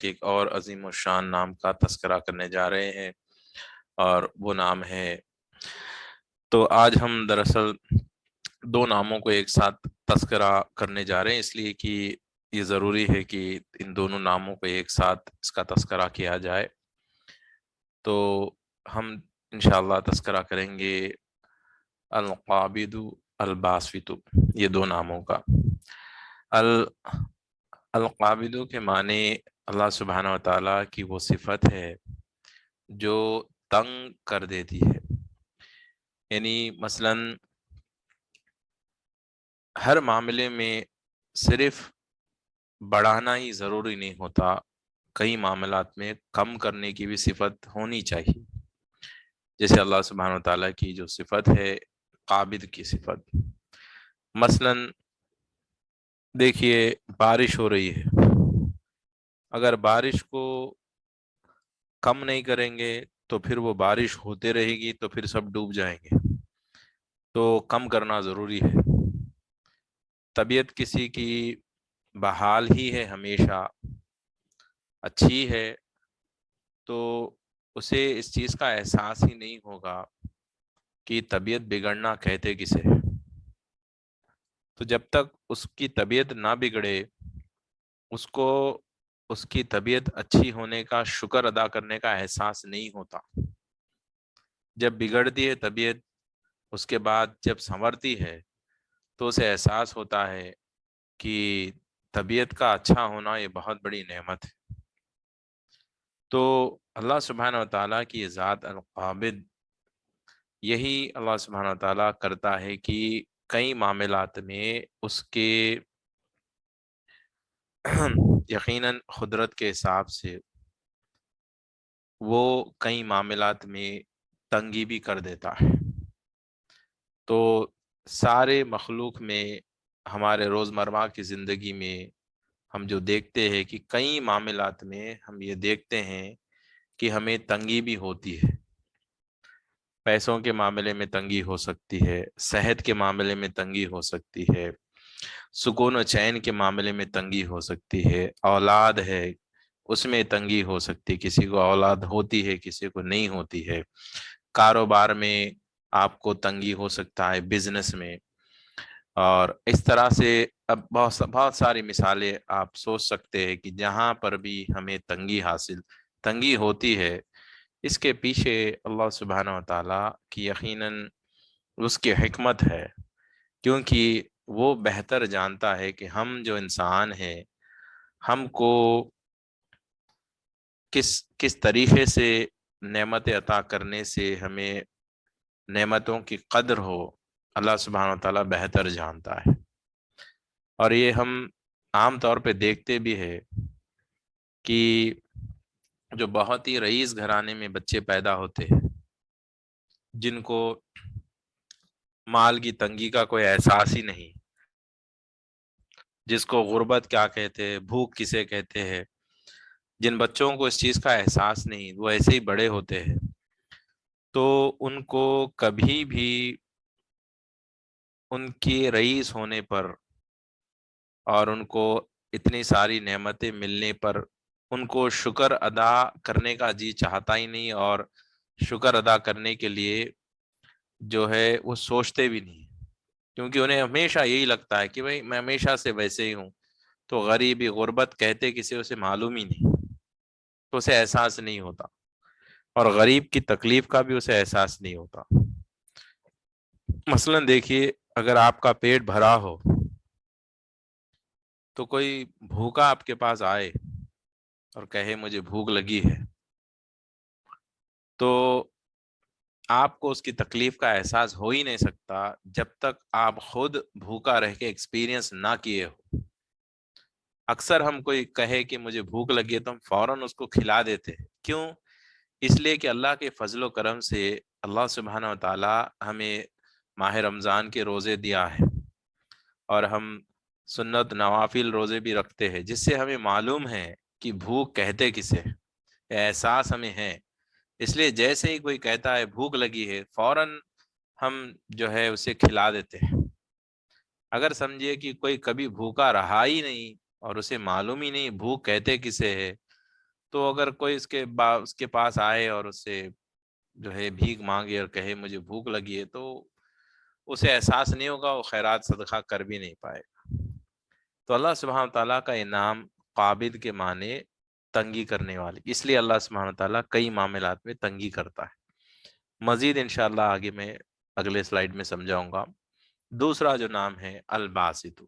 کہ ایک اور عظیم الشان نام کا تذکرہ کرنے جا رہے ہیں، اور وہ نام ہے، تو آج ہم دراصل دو ناموں کو ایک ساتھ تذکرہ کرنے جا رہے ہیں، اس لیے کہ یہ ضروری ہے کہ ان دونوں ناموں کو ایک ساتھ اس کا تذکرہ کیا جائے۔ تو ہم انشاءاللہ تذکرہ کریں گے القابض الباسط، یہ دو ناموں کا۔ القابض کے معنی اللہ سبحانہ و تعالیٰ کی وہ صفت ہے جو تنگ کر دیتی ہے، یعنی مثلا ہر معاملے میں صرف بڑھانا ہی ضروری نہیں ہوتا، کئی معاملات میں کم کرنے کی بھی صفت ہونی چاہیے، جیسے اللہ سبحانہ و تعالیٰ کی جو صفت ہے قابض کی صفت۔ مثلا دیکھیے بارش ہو رہی ہے، اگر بارش کو کم نہیں کریں گے تو پھر وہ بارش ہوتے رہے گی تو پھر سب ڈوب جائیں گے، تو کم کرنا ضروری ہے۔ طبیعت کسی کی بحال ہی ہے، ہمیشہ اچھی ہے، تو اسے اس چیز کا احساس ہی نہیں ہوگا کہ طبیعت بگڑنا کہتے کسے۔ تو جب تک اس کی طبیعت نہ بگڑے، اس کو اس کی طبیعت اچھی ہونے کا شکر ادا کرنے کا احساس نہیں ہوتا۔ جب بگڑتی ہے طبیعت، اس کے بعد جب سنورتی ہے تو اسے احساس ہوتا ہے کہ طبیعت کا اچھا ہونا یہ بہت بڑی نعمت ہے۔ تو اللہ سبحانہ و تعالیٰ کی ذات القابض، یہی اللہ سبحانہ و تعالیٰ کرتا ہے کہ کئی معاملات میں اس کے یقیناً قدرت کے حساب سے وہ کئی معاملات میں تنگی بھی کر دیتا ہے۔ تو سارے مخلوق میں، ہمارے روزمرہ کی زندگی میں ہم جو دیکھتے ہیں کہ کئی معاملات میں ہم یہ دیکھتے ہیں کہ ہمیں تنگی بھی ہوتی ہے۔ پیسوں کے معاملے میں تنگی ہو سکتی ہے، صحت کے معاملے میں تنگی ہو سکتی ہے، سکون و چین کے معاملے میں تنگی ہو سکتی ہے، اولاد ہے اس میں تنگی ہو سکتی ہے، کسی کو اولاد ہوتی ہے کسی کو نہیں ہوتی ہے، کاروبار میں آپ کو تنگی ہو سکتا ہے، بزنس میں، اور اس طرح سے اب بہت ساری مثالیں آپ سوچ سکتے ہیں کہ جہاں پر بھی ہمیں تنگی ہوتی ہے، اس کے پیچھے اللہ سبحانہ و تعالیٰ کی یقیناً اس کی حکمت ہے، کیونکہ وہ بہتر جانتا ہے کہ ہم جو انسان ہیں، ہم کو کس طریقے سے نعمت عطا کرنے سے ہمیں نعمتوں کی قدر ہو، اللہ سبحانہ و تعالیٰ بہتر جانتا ہے۔ اور یہ ہم عام طور پہ دیکھتے بھی ہیں کہ جو بہت ہی رئیس گھرانے میں بچے پیدا ہوتے ہیں، جن کو مال کی تنگی کا کوئی احساس ہی نہیں، جس کو غربت کیا کہتے ہیں، بھوک کسے کہتے ہیں، جن بچوں کو اس چیز کا احساس نہیں، وہ ایسے ہی بڑے ہوتے ہیں، تو ان کو کبھی بھی ان کے رئیس ہونے پر اور ان کو اتنی ساری نعمتیں ملنے پر ان کو شکر ادا کرنے کا جی چاہتا ہی نہیں، اور شکر ادا کرنے کے لیے جو ہے وہ سوچتے بھی نہیں، کیونکہ انہیں ہمیشہ یہی لگتا ہے کہ بھئی میں ہمیشہ سے ویسے ہی ہوں، تو غریبی غربت کہتے کسی اسے معلوم ہی نہیں، تو اسے احساس نہیں ہوتا، اور غریب کی تکلیف کا بھی اسے احساس نہیں ہوتا۔ مثلا دیکھیے، اگر آپ کا پیٹ بھرا ہو تو کوئی بھوکا آپ کے پاس آئے اور کہے مجھے بھوک لگی ہے، تو آپ کو اس کی تکلیف کا احساس ہو ہی نہیں سکتا جب تک آپ خود بھوکا رہ کے ایکسپیرینس نہ کیے ہو۔ اکثر ہم کوئی کہے کہ مجھے بھوک لگی ہے تو ہم فوراً اس کو کھلا دیتے ہیں، کیوں؟ اس لیے کہ اللہ کے فضل و کرم سے اللہ سبحانہ و تعالی ہمیں ماہ رمضان کے روزے دیا ہے، اور ہم سنت نوافل روزے بھی رکھتے ہیں، جس سے ہمیں معلوم ہے کہ بھوک کہتے کسے، احساس ہمیں ہے۔ اس لیے جیسے ہی کوئی کہتا ہے بھوک لگی ہے، فوراً ہم جو ہے اسے کھلا دیتے ہیں۔ اگر سمجھیے کہ کوئی کبھی بھوکا رہا ہی نہیں اور اسے معلوم ہی نہیں بھوک کہتے کسے ہے، تو اگر کوئی اس کے پاس آئے اور اس سے جو ہے بھیک مانگے اور کہے مجھے بھوک لگی ہے، تو اسے احساس نہیں ہوگا، وہ خیرات صدقہ کر بھی نہیں پائے گا۔ تو اللہ سبحانہ تعالیٰ کا انعام قابض کے معنی تنگی کرنے والی، اس لیے اللہ سبحانہ تعالیٰ کئی معاملات میں تنگی کرتا ہے۔ مزید انشاءاللہ آگے میں اگلے سلائیڈ میں سمجھاؤں گا۔ دوسرا جو نام ہے الباسط،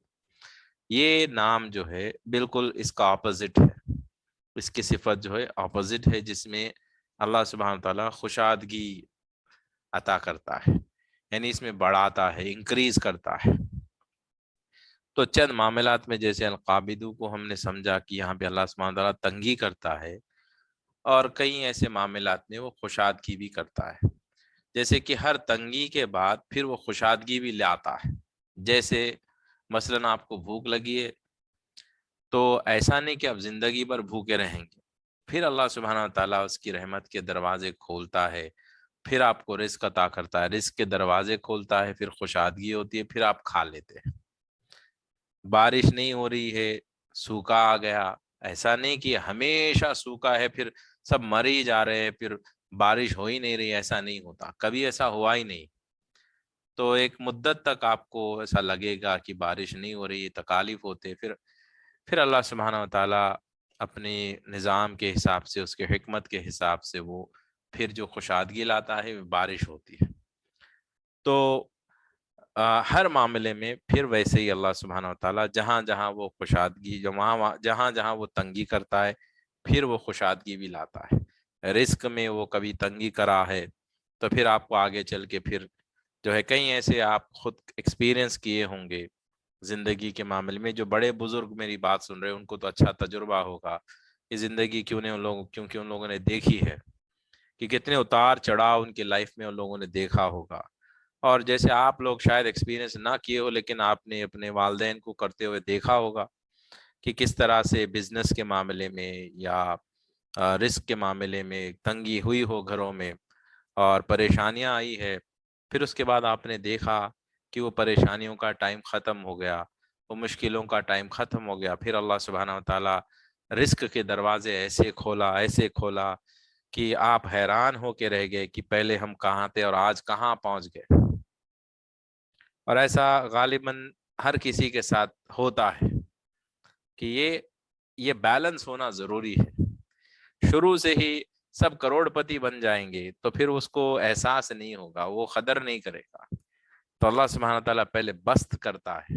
یہ نام جو ہے بالکل اس کا اپوزٹ ہے، اس کی صفت جو ہے اپوزٹ ہے، جس میں اللہ سبحانہ تعالیٰ خوشادگی عطا کرتا ہے، یعنی اس میں بڑھاتا ہے، انکریز کرتا ہے۔ تو چند معاملات میں جیسے القابضو کو ہم نے سمجھا کہ یہاں پہ اللہ سبحانہ تعالیٰ تنگی کرتا ہے، اور کئی ایسے معاملات میں وہ خوشادگی بھی کرتا ہے، جیسے کہ ہر تنگی کے بعد پھر وہ خوشادگی بھی لاتا ہے۔ جیسے مثلاً آپ کو بھوک لگی ہے، تو ایسا نہیں کہ آپ زندگی بھر بھوکے رہیں گے، پھر اللہ سبحانہ تعالیٰ اس کی رحمت کے دروازے کھولتا ہے، پھر آپ کو رزق عطا کرتا ہے، رزق کے دروازے کھولتا ہے، پھر خوشادگی ہوتی ہے، پھر آپ کھا لیتے ہیں۔ بارش نہیں ہو رہی ہے، سوکھا آ گیا، ایسا نہیں کہ ہمیشہ سوکھا ہے پھر سب مر ہی جا رہے ہیں، پھر بارش ہو ہی نہیں رہی، ایسا نہیں ہوتا، کبھی ایسا ہوا ہی نہیں۔ تو ایک مدت تک آپ کو ایسا لگے گا کہ بارش نہیں ہو رہی، تکالیف ہوتے، پھر اللہ سبحانہ و تعالیٰ اپنے نظام کے حساب سے، اس کے حکمت کے حساب سے، وہ پھر جو خوشادگی لاتا ہے وہ بارش ہوتی ہے۔ تو ہر معاملے میں پھر ویسے ہی اللہ سبحانہ و تعالیٰ جہاں جہاں وہ خوشادگی، جہاں جہاں وہ تنگی کرتا ہے، پھر وہ خوشادگی بھی لاتا ہے۔ رزق میں وہ کبھی تنگی کرا ہے، تو پھر آپ کو آگے چل کے پھر جو ہے کئی ایسے آپ خود ایکسپیرینس کیے ہوں گے زندگی کے معاملے میں، جو بڑے بزرگ میری بات سن رہے ہیں ان کو تو اچھا تجربہ ہوگا کہ زندگی کیونکہ ان لوگوں نے دیکھی ہے کہ کتنے اتار چڑھاؤ ان کی لائف میں ان لوگوں نے دیکھا ہوگا۔ اور جیسے آپ لوگ شاید ایکسپیرینس نہ کیے ہو، لیکن آپ نے اپنے والدین کو کرتے ہوئے دیکھا ہوگا کہ کس طرح سے بزنس کے معاملے میں یا رزق کے معاملے میں تنگی ہوئی ہو گھروں میں، اور پریشانیاں آئی ہے، پھر اس کے بعد آپ نے دیکھا کہ وہ پریشانیوں کا ٹائم ختم ہو گیا، وہ مشکلوں کا ٹائم ختم ہو گیا، پھر اللہ سبحانہ و تعالیٰ رزق کے دروازے ایسے کھولا کہ آپ حیران ہو کے رہ گئے کہ پہلے ہم کہاں تھے اور آج کہاں پہنچ گئے۔ اور ایسا غالباً ہر کسی کے ساتھ ہوتا ہے کہ یہ بیلنس ہونا ضروری ہے۔ شروع سے ہی سب کروڑ پتی بن جائیں گے تو پھر اس کو احساس نہیں ہوگا، وہ قدر نہیں کرے گا۔ تو اللہ سبحانہ تعالیٰ پہلے بسط کرتا ہے،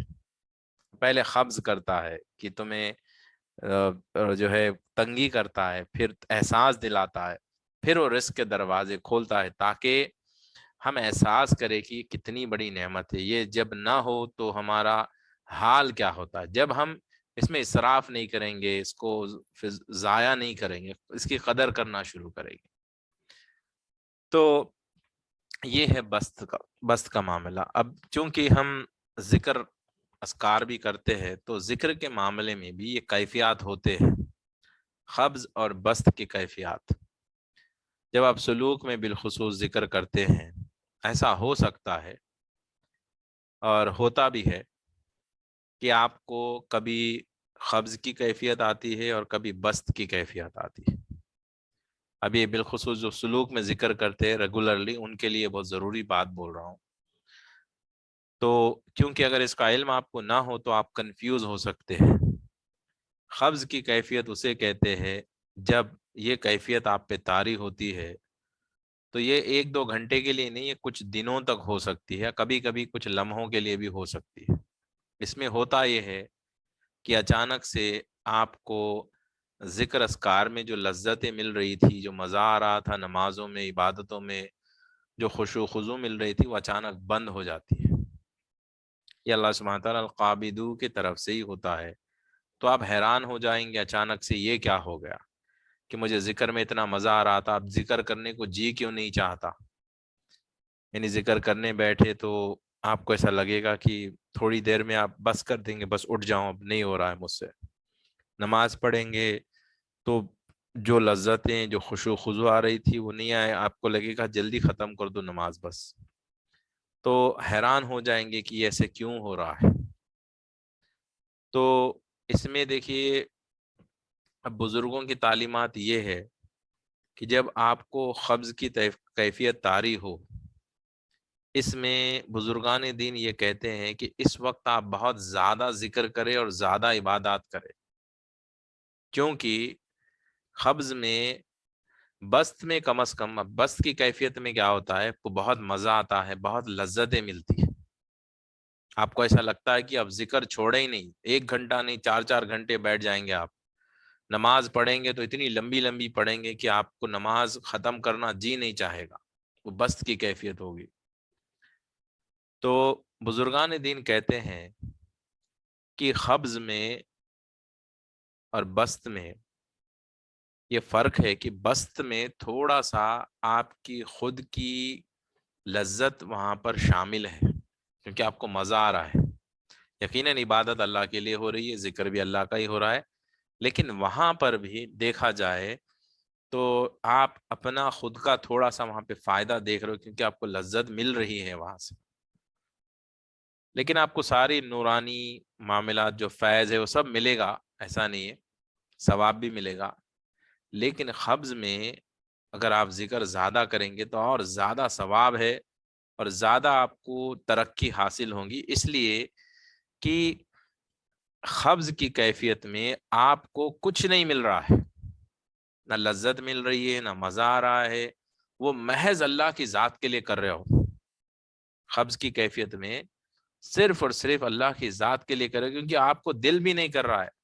پہلے قبض کرتا ہے کہ تمہیں جو ہے تنگی کرتا ہے، پھر احساس دلاتا ہے، پھر وہ رزق کے دروازے کھولتا ہے، تاکہ ہم احساس کریں کہ کتنی بڑی نعمت ہے یہ۔ جب نہ ہو تو ہمارا حال کیا ہوتا ہے، جب ہم اس میں اسراف نہیں کریں گے، اس کو پھر ضائع نہیں کریں گے، اس کی قدر کرنا شروع کریں گے۔ تو یہ ہے بست کا معاملہ۔ اب چونکہ ہم ذکر اذکار بھی کرتے ہیں، تو ذکر کے معاملے میں بھی یہ کیفیات ہوتے ہیں، قبض اور بست کی کیفیات۔ جب آپ سلوک میں بالخصوص ذکر کرتے ہیں، ایسا ہو سکتا ہے اور ہوتا بھی ہے کہ آپ کو کبھی قبض کی کیفیت آتی ہے اور کبھی بست کی کیفیت آتی ہے۔ اب یہ بالخصوص جو سلوک میں ذکر کرتے ہیں ریگولرلی، ان کے لیے بہت ضروری بات بول رہا ہوں۔ تو کیونکہ اگر اس کا علم آپ کو نہ ہو تو آپ کنفیوز ہو سکتے ہیں۔ قبض کی کیفیت اسے کہتے ہیں جب یہ کیفیت آپ پہ طاری ہوتی ہے، تو یہ 1-2 گھنٹے کے لیے نہیں، یہ کچھ دنوں تک ہو سکتی ہے، کبھی کبھی کچھ لمحوں کے لیے بھی ہو سکتی ہے۔ اس میں ہوتا یہ ہے کہ اچانک سے آپ کو ذکر اذکار میں جو لذتیں مل رہی تھی، جو مزہ آ رہا تھا نمازوں میں، عبادتوں میں، جو خشوع و خضوع مل رہی تھی، وہ اچانک بند ہو جاتی ہے۔ یہ اللہ سبحانہ تعالیٰ القابضو کی طرف سے ہی ہوتا ہے۔ تو آپ حیران ہو جائیں گے اچانک سے یہ کیا ہو گیا کہ مجھے ذکر میں اتنا مزہ آ رہا تھا، اب ذکر کرنے کو جی کیوں نہیں چاہتا؟ یعنی ذکر کرنے بیٹھے تو آپ کو ایسا لگے گا کہ تھوڑی دیر میں آپ بس کر دیں گے، بس اٹھ جاؤں، اب نہیں ہو رہا ہے مجھ سے۔ نماز پڑھیں گے تو جو لذتیں، جو خشوع و خضوع آ رہی تھی وہ نہیں آئے، آپ کو لگے گا جلدی ختم کر دو نماز بس۔ تو حیران ہو جائیں گے کہ ایسے کیوں ہو رہا ہے۔ تو اس میں دیکھیے اب بزرگوں کی تعلیمات یہ ہے کہ جب آپ کو قبض کی کیفیت طاری ہو، اس میں بزرگان دین یہ کہتے ہیں کہ اس وقت آپ بہت زیادہ ذکر کریں اور زیادہ عبادات کریں، کیونکہ قبض میں بست میں کم از کم، اب بست کی کیفیت میں کیا ہوتا ہے، کو بہت مزہ آتا ہے، بہت لذتیں ملتی ہے، آپ کو ایسا لگتا ہے کہ اب ذکر چھوڑے ہی نہیں، 1 گھنٹہ نہیں 4 4 گھنٹے بیٹھ جائیں گے آپ، نماز پڑھیں گے تو اتنی لمبی لمبی پڑھیں گے کہ آپ کو نماز ختم کرنا جی نہیں چاہے گا، وہ بست کی کیفیت ہوگی۔ تو بزرگان دین کہتے ہیں کہ قبض میں اور بست میں یہ فرق ہے کہ بست میں تھوڑا سا آپ کی خود کی لذت وہاں پر شامل ہے، کیونکہ آپ کو مزہ آ رہا ہے، یقیناً عبادت اللہ کے لیے ہو رہی ہے، ذکر بھی اللہ کا ہی ہو رہا ہے، لیکن وہاں پر بھی دیکھا جائے تو آپ اپنا خود کا تھوڑا سا وہاں پہ فائدہ دیکھ رہے ہو، کیونکہ آپ کو لذت مل رہی ہے وہاں سے، لیکن آپ کو ساری نورانی معاملات جو فیض ہے وہ سب ملے گا، ایسا نہیں ہے، ثواب بھی ملے گا، لیکن قبض میں اگر آپ ذکر زیادہ کریں گے تو اور زیادہ ثواب ہے اور زیادہ آپ کو ترقی حاصل ہوں گی، اس لیے کہ قبض کی کیفیت میں آپ کو کچھ نہیں مل رہا ہے، نہ لذت مل رہی ہے، نہ مزہ آ رہا ہے، وہ محض اللہ کی ذات کے لیے کر رہے ہو، قبض کی کیفیت میں صرف اور صرف اللہ کی ذات کے لیے کر رہے ہو، کیونکہ آپ کو دل بھی نہیں کر رہا ہے،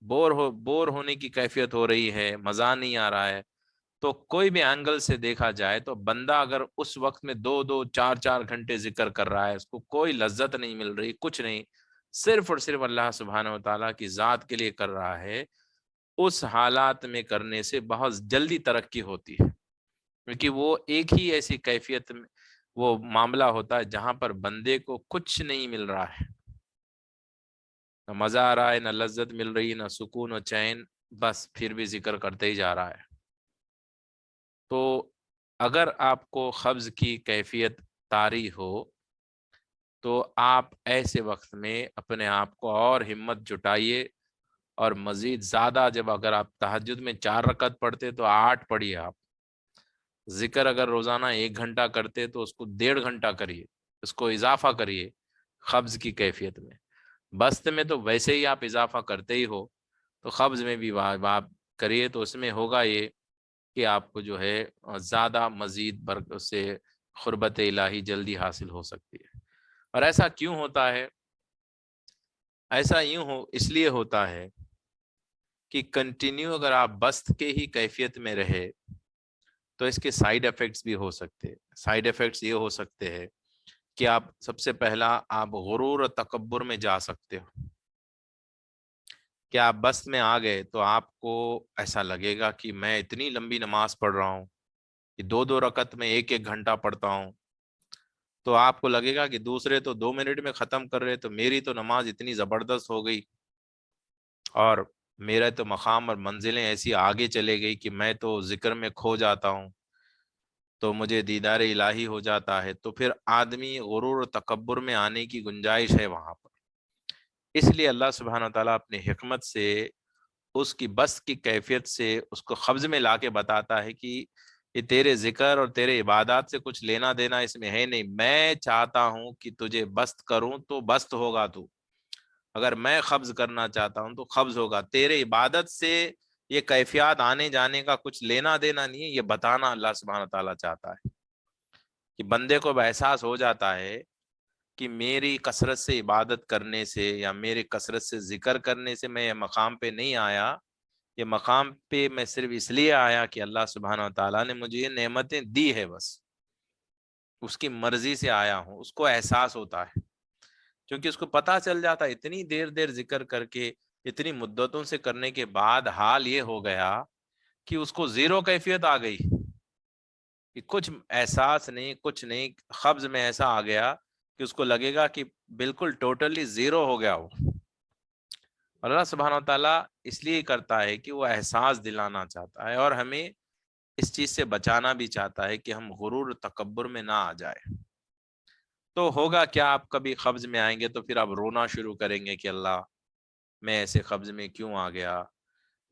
بور ہونے کی کیفیت ہو رہی ہے، مزہ نہیں آ رہا ہے، تو کوئی بھی اینگل سے دیکھا جائے تو بندہ اگر اس وقت میں 2 2 4 4 گھنٹے ذکر کر رہا ہے، اس کو کوئی لذت نہیں مل رہی، کچھ نہیں، صرف اور صرف اللہ سبحانہ و تعالیٰ کی ذات کے لیے کر رہا ہے، اس حالات میں کرنے سے بہت جلدی ترقی ہوتی ہے، کیونکہ وہ ایک ہی ایسی کیفیت میں وہ معاملہ ہوتا ہے جہاں پر بندے کو کچھ نہیں مل رہا ہے، نہ مزہ آ رہا ہے، نہ لذت مل رہی، نہ سکون و چین، بس پھر بھی ذکر کرتے ہی جا رہا ہے۔ تو اگر آپ کو قبض کی کیفیت طاری ہو تو آپ ایسے وقت میں اپنے آپ کو اور ہمت جٹائیے، اور مزید زیادہ، جب اگر آپ تہجد میں 4 رکعت پڑھتے تو 8 پڑھیے، آپ ذکر اگر روزانہ 1 گھنٹہ کرتے تو اس کو 1.5 گھنٹہ کریے، اس کو اضافہ کریے قبض کی کیفیت میں، بست میں تو ویسے ہی آپ اضافہ کرتے ہی ہو، تو قبض میں بھی آپ کریے، تو اس میں ہوگا یہ کہ آپ کو جو ہے زیادہ مزید برکت سے قربت الہی جلدی حاصل ہو سکتی ہے۔ اور ایسا کیوں ہوتا ہے؟ ایسا اس لیے ہوتا ہے کہ کنٹینیو اگر آپ بست کے ہی کیفیت میں رہے تو اس کے سائیڈ ایفیکٹس بھی ہو سکتے ہیں۔ سائیڈ ایفیکٹس یہ ہو سکتے ہیں کہ آپ سب سے پہلا آپ غرور و تکبر میں جا سکتے ہو، کہ آپ بست میں آ گئے تو آپ کو ایسا لگے گا کہ میں اتنی لمبی نماز پڑھ رہا ہوں، کہ 2 2 رکعت میں 1 1 گھنٹہ پڑھتا ہوں، تو آپ کو لگے گا کہ دوسرے تو 2 منٹ میں ختم کر رہے، تو میری تو نماز اتنی زبردست ہو گئی، اور میرا تو مقام اور منزلیں ایسی آگے چلے گئی کہ میں تو ذکر میں کھو جاتا ہوں، تو مجھے دیدار الہی ہو جاتا ہے، تو پھر آدمی غرور و تکبر میں آنے کی گنجائش ہے وہاں پر۔ اس لیے اللہ سبحانہ وتعالیٰ اپنی حکمت سے اس کی بس کی کیفیت سے اس کو قبض میں لا کے بتاتا ہے کہ یہ تیرے ذکر اور تیرے عبادات سے کچھ لینا دینا اس میں ہے نہیں، میں چاہتا ہوں کہ تجھے بست کروں تو بست ہوگا، تو اگر میں قبض کرنا چاہتا ہوں تو قبض ہوگا، تیرے عبادت سے یہ کیفیات آنے جانے کا کچھ لینا دینا نہیں ہے، یہ بتانا اللہ سبحانہ تعالیٰ چاہتا ہے کہ بندے کو اب احساس ہو جاتا ہے کہ میری کثرت سے عبادت کرنے سے یا میری کثرت سے ذکر کرنے سے میں یہ مقام پہ نہیں آیا، یہ مقام پہ میں صرف اس لیے آیا کہ اللہ سبحانہ و تعالیٰ نے مجھے یہ نعمتیں دی ہے، بس اس کی مرضی سے آیا ہوں، اس کو احساس ہوتا ہے، کیونکہ اس کو پتا چل جاتا ہے اتنی دیر دیر ذکر کر کے اتنی مدتوں سے کرنے کے بعد حال یہ ہو گیا کہ اس کو زیرو کیفیت آ گئی، کہ کچھ احساس نہیں، کچھ نہیں، قبض میں ایسا آ گیا کہ اس کو لگے گا کہ بالکل ٹوٹلی زیرو ہو گیا ہو۔ اللہ سبحانہ و تعالیٰ اس لیے کرتا ہے کہ وہ احساس دلانا چاہتا ہے، اور ہمیں اس چیز سے بچانا بھی چاہتا ہے کہ ہم غرور تکبر میں نہ آ جائے۔ تو ہوگا کیا، آپ کبھی قبض میں آئیں گے تو پھر آپ رونا شروع کریں گے کہ اللہ میں ایسے قبض میں کیوں آ گیا،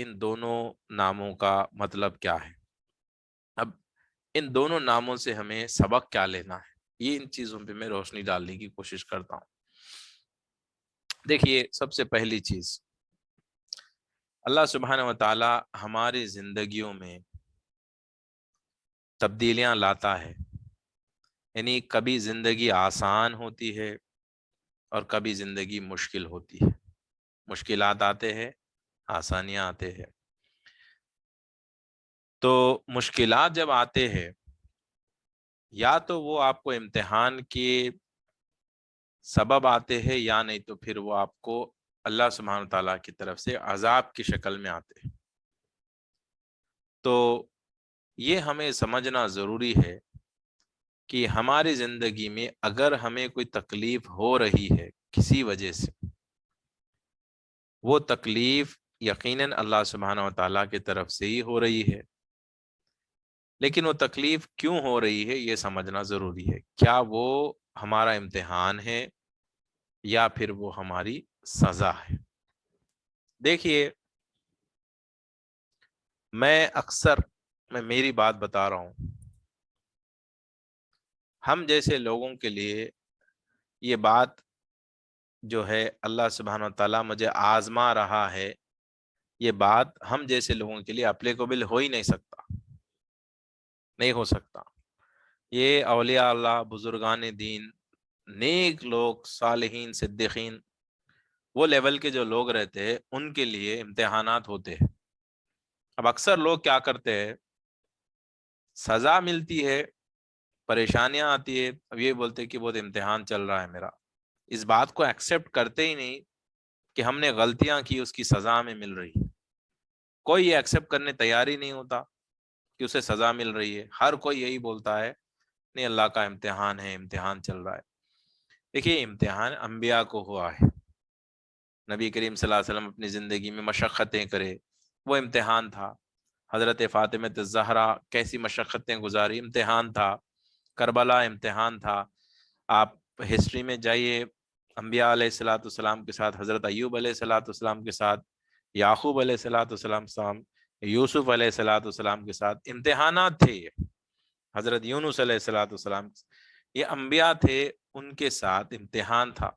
ان دونوں ناموں کا مطلب کیا ہے؟ اب ان دونوں ناموں سے ہمیں سبق کیا لینا ہے، یہ ان چیزوں پہ میں روشنی ڈالنے کی کوشش کرتا ہوں۔ دیکھیے، سب سے پہلی چیز، اللہ سبحانہ و تعالی ہماری زندگیوں میں تبدیلیاں لاتا ہے، یعنی کبھی زندگی آسان ہوتی ہے اور کبھی زندگی مشکل ہوتی ہے، مشکلات آتے ہیں، آسانیاں آتے ہیں۔ تو مشکلات جب آتے ہیں، یا تو وہ آپ کو امتحان کے سبب آتے ہیں، یا نہیں تو پھر وہ آپ کو اللہ سبحانہ تعالیٰ کی طرف سے عذاب کی شکل میں آتے ہیں۔ تو یہ ہمیں سمجھنا ضروری ہے کہ ہماری زندگی میں اگر ہمیں کوئی تکلیف ہو رہی ہے کسی وجہ سے، وہ تکلیف یقیناً اللہ سبحانہ و تعالیٰ کی طرف سے ہی ہو رہی ہے، لیکن وہ تکلیف کیوں ہو رہی ہے یہ سمجھنا ضروری ہے۔ کیا وہ ہمارا امتحان ہے یا پھر وہ ہماری سزا ہے؟ دیکھیے، میں میری بات بتا رہا ہوں، ہم جیسے لوگوں کے لیے یہ بات جو ہے اللہ سبحانہ و تعالیٰ مجھے آزما رہا ہے، یہ بات ہم جیسے لوگوں کے لیے اپلیکیبل ہو ہی نہیں سکتا، نہیں ہو سکتا۔ یہ اولیاء اللہ، بزرگان دین، نیک لوگ، صالحین، صدیقین، وہ لیول کے جو لوگ رہتے ہیں ان کے لیے امتحانات ہوتے ہیں۔ اب اکثر لوگ کیا کرتے ہیں، سزا ملتی ہے، پریشانیاں آتی ہے، اب یہ بولتے کہ بہت امتحان چل رہا ہے میرا، اس بات کو ایکسیپٹ کرتے ہی نہیں کہ ہم نے غلطیاں کی، اس کی سزا ہمیں مل رہی ہے۔ کوئی یہ ایکسیپٹ کرنے تیار ہی نہیں ہوتا کہ اسے سزا مل رہی ہے، ہر کوئی یہی بولتا ہے نہیں، اللہ کا امتحان ہے، امتحان چل رہا ہے۔ دیکھیے، امتحان انبیاء کو ہوا ہے، نبی کریم صلی اللہ علیہ وسلم اپنی زندگی میں مشقتیں کرے، وہ امتحان تھا۔ حضرت فاطمہ الزہرا کیسی مشقتیں گزاری، امتحان تھا۔ کربلا امتحان تھا۔ آپ ہسٹری میں جائیے، انبیاء علیہ الصلاۃ والسلام کے ساتھ، حضرت ایوب علیہ الصلاۃ والسلام کے ساتھ، یعقوب علیہ الصلاۃ والسلام، یوسف علیہ الصلاۃ والسلام کے ساتھ امتحانات تھے۔ حضرت یونس علیہ الصلاۃ والسلام، یہ انبیاء تھے، ان کے ساتھ امتحان تھا۔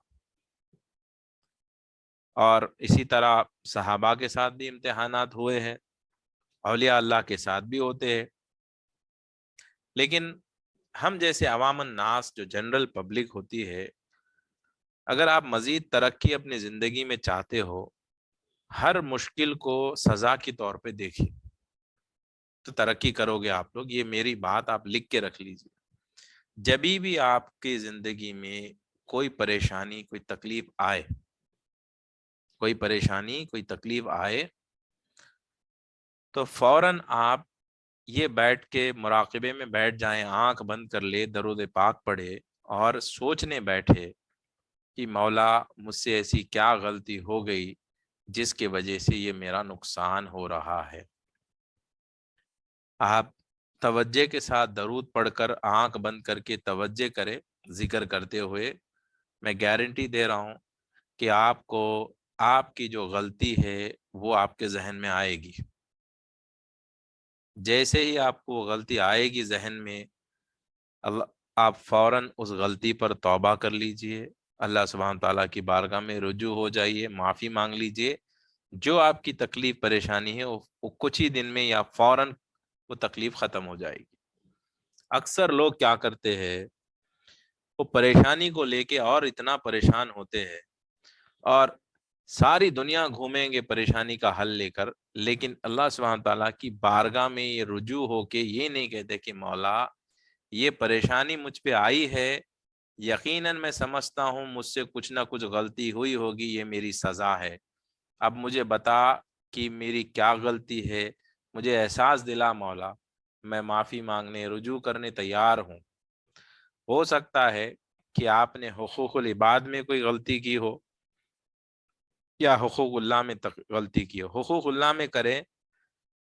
اور اسی طرح صحابہ کے ساتھ بھی امتحانات ہوئے ہیں، اولیاء اللہ کے ساتھ بھی ہوتے ہیں۔ لیکن ہم جیسے عوام الناس، جو جنرل پبلک ہوتی ہے، اگر آپ مزید ترقی اپنی زندگی میں چاہتے ہو، ہر مشکل کو سزا کے طور پہ دیکھیے تو ترقی کرو گے آپ لوگ۔ یہ میری بات آپ لکھ کے رکھ لیجیے۔ جبھی بھی آپ کی زندگی میں کوئی پریشانی، کوئی تکلیف آئے، کوئی پریشانی، کوئی تکلیف آئے، تو فوراً آپ یہ بیٹھ کے مراقبے میں بیٹھ جائیں، آنکھ بند کر لے، درود پاک پڑھے اور سوچنے بیٹھے کہ مولا مجھ سے ایسی کیا غلطی ہو گئی جس کی وجہ سے یہ میرا نقصان ہو رہا ہے۔ آپ توجہ کے ساتھ درود پڑھ کر آنکھ بند کر کے توجہ کرے ذکر کرتے ہوئے، میں گارنٹی دے رہا ہوں کہ آپ کو آپ کی جو غلطی ہے وہ آپ کے ذہن میں آئے گی۔ جیسے ہی آپ کو غلطی آئے گی ذہن میں، اللہ، آپ فوراً اس غلطی پر توبہ کر لیجئے، اللہ سبحانہ تعالیٰ کی بارگاہ میں رجوع ہو جائیے، معافی مانگ لیجئے۔ جو آپ کی تکلیف پریشانی ہے وہ کچھ ہی دن میں یا فوراً وہ تکلیف ختم ہو جائے گی۔ اکثر لوگ کیا کرتے ہیں، وہ پریشانی کو لے کے اور اتنا پریشان ہوتے ہیں اور ساری دنیا گھومیں گے پریشانی کا حل لے کر، لیکن اللہ سبحانہ تعالیٰ کی بارگاہ میں یہ رجوع ہو کے یہ نہیں کہتے کہ مولا یہ پریشانی مجھ پہ آئی ہے، یقیناً میں سمجھتا ہوں مجھ سے کچھ نہ کچھ غلطی ہوئی ہوگی، یہ میری سزا ہے، اب مجھے بتا کہ میری کیا غلطی ہے، مجھے احساس دلا مولا، میں معافی مانگنے، رجوع کرنے تیار ہوں۔ ہو سکتا ہے کہ آپ نے حقوق العباد میں کوئی غلطی کی ہو یا حقوق اللہ میں غلطی کی ہو۔ حقوق اللہ میں کریں،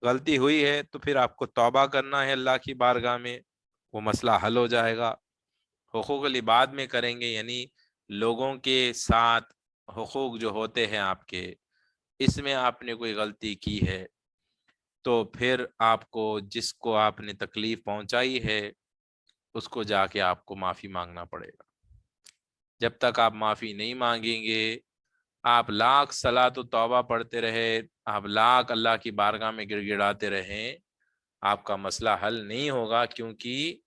غلطی ہوئی ہے تو پھر آپ کو توبہ کرنا ہے اللہ کی بارگاہ میں، وہ مسئلہ حل ہو جائے گا۔ حقوق العباد میں کریں گے، یعنی لوگوں کے ساتھ حقوق جو ہوتے ہیں آپ کے، اس میں آپ نے کوئی غلطی کی ہے تو پھر آپ کو جس کو آپ نے تکلیف پہنچائی ہے اس کو جا کے آپ کو معافی مانگنا پڑے گا۔ جب تک آپ معافی نہیں مانگیں گے، آپ لاکھ صلاۃ و توبہ پڑھتے رہے، آپ لاکھ اللہ کی بارگاہ میں گڑ گڑاتے رہیں، آپ کا مسئلہ حل نہیں ہوگا، کیونکہ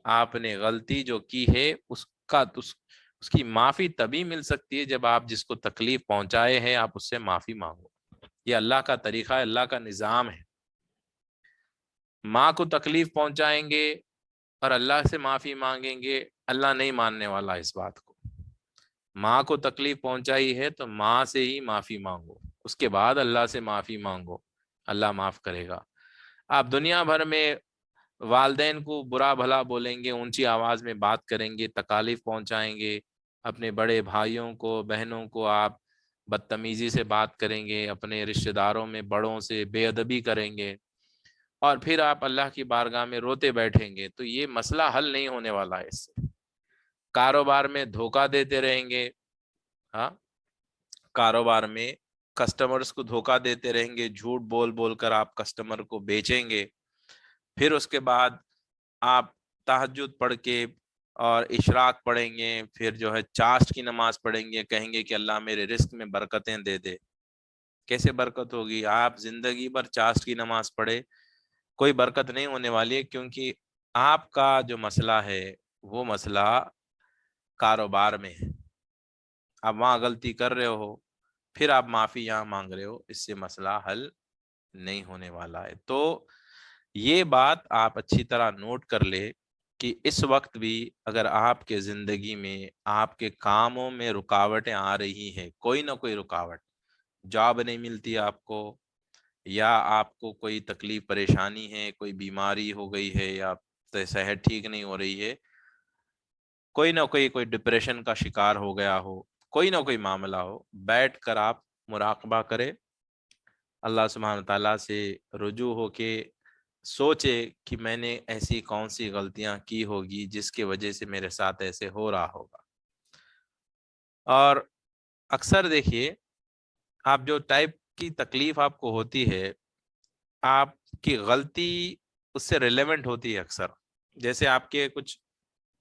آپ نے غلطی جو کی ہے اس کی معافی تبھی مل سکتی ہے جب آپ جس کو تکلیف پہنچائے ہیں آپ اس سے معافی مانگو۔ یہ اللہ کا طریقہ ہے، اللہ کا نظام ہے۔ ماں کو تکلیف پہنچائیں گے اور اللہ سے معافی مانگیں گے، اللہ نہیں ماننے والا اس بات کو۔ ماں کو تکلیف پہنچائی ہے تو ماں سے ہی معافی مانگو، اس کے بعد اللہ سے معافی مانگو، اللہ معاف کرے گا۔ آپ دنیا بھر میں والدین کو برا بھلا بولیں گے، اونچی آواز میں بات کریں گے، تکالیف پہنچائیں گے، اپنے بڑے بھائیوں کو بہنوں کو آپ بدتمیزی سے بات کریں گے، اپنے رشتہ داروں میں بڑوں سے بے ادبی کریں گے، اور پھر آپ اللہ کی بارگاہ میں روتے بیٹھیں گے، تو یہ مسئلہ حل نہیں ہونے والا ہے اس سے۔ کاروبار میں دھوکہ دیتے رہیں گے، ہاں، کاروبار میں کسٹمرز کو دھوکہ دیتے رہیں گے، جھوٹ بول بول کر آپ کسٹمر کو بیچیں گے، پھر اس کے بعد آپ تہجد پڑھ کے اور اشراق پڑھیں گے، پھر جو ہے چاشت کی نماز پڑھیں گے، کہیں گے کہ اللہ میرے رزق میں برکتیں دے دے۔ کیسے برکت ہوگی؟ آپ زندگی بھر چاشت کی نماز پڑھے، کوئی برکت نہیں ہونے والی ہے، کیونکہ آپ کا جو مسئلہ ہے وہ مسئلہ کاروبار میں ہے۔ آپ وہاں غلطی کر رہے ہو، پھر آپ معافی یہاں مانگ رہے ہو، اس سے مسئلہ حل نہیں ہونے والا ہے۔ تو یہ بات آپ اچھی طرح نوٹ کر لے کہ اس وقت بھی اگر آپ کے زندگی میں آپ کے کاموں میں رکاوٹیں آ رہی ہیں، کوئی نہ کوئی رکاوٹ، جاب نہیں ملتی آپ کو، یا آپ کو کوئی تکلیف پریشانی ہے، کوئی بیماری ہو گئی ہے، یا صحت ٹھیک نہیں ہو رہی ہے، کوئی نہ کوئی ڈپریشن کا شکار ہو گیا ہو، کوئی نہ کوئی معاملہ ہو، بیٹھ کر آپ مراقبہ کرے، اللہ سبحانہ تعالیٰ سے رجوع ہو کے سوچے کہ میں نے ایسی کون سی غلطیاں کی ہوگی جس کی وجہ سے میرے ساتھ ایسے ہو رہا ہوگا۔ اور اکثر دیکھیے، آپ جو ٹائپ کی تکلیف آپ کو ہوتی ہے، آپ کی غلطی اس سے ریلیونٹ ہوتی ہے اکثر۔ جیسے آپ کے کچھ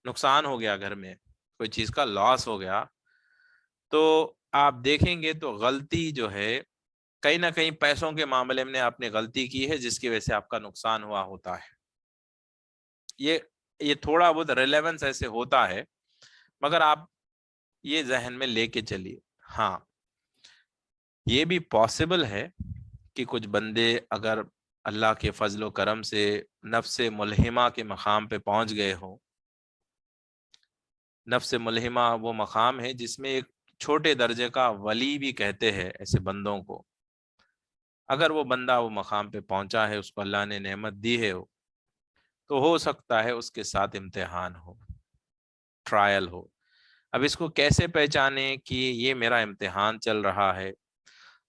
نقصان ہو گیا، گھر میں کوئی چیز کا لاس ہو گیا، تو آپ دیکھیں گے تو غلطی جو ہے کہیں نہ کہیں پیسوں کے معاملے میں آپ نے غلطی کی ہے جس کی وجہ سے آپ کا نقصان ہوا ہوتا ہے۔ یہ تھوڑا بہت ریلیونس ایسے ہوتا ہے، مگر آپ یہ ذہن میں لے کے چلیے۔ ہاں، یہ بھی پاسبل ہے کہ کچھ بندے اگر اللہ کے فضل و کرم سے نفس ملہمہ کے مقام پہ پہنچ گئے ہوں۔ نفس ملہمہ وہ مقام ہے جس میں ایک چھوٹے درجے کا ولی بھی کہتے ہیں ایسے بندوں کو۔ اگر وہ بندہ وہ مقام پہ پہنچا ہے، اس کو اللہ نے نعمت دی ہے، تو ہو سکتا ہے اس کے ساتھ امتحان ہو، ٹرائل ہو۔ اب اس کو کیسے پہچانے کہ یہ میرا امتحان چل رہا ہے؟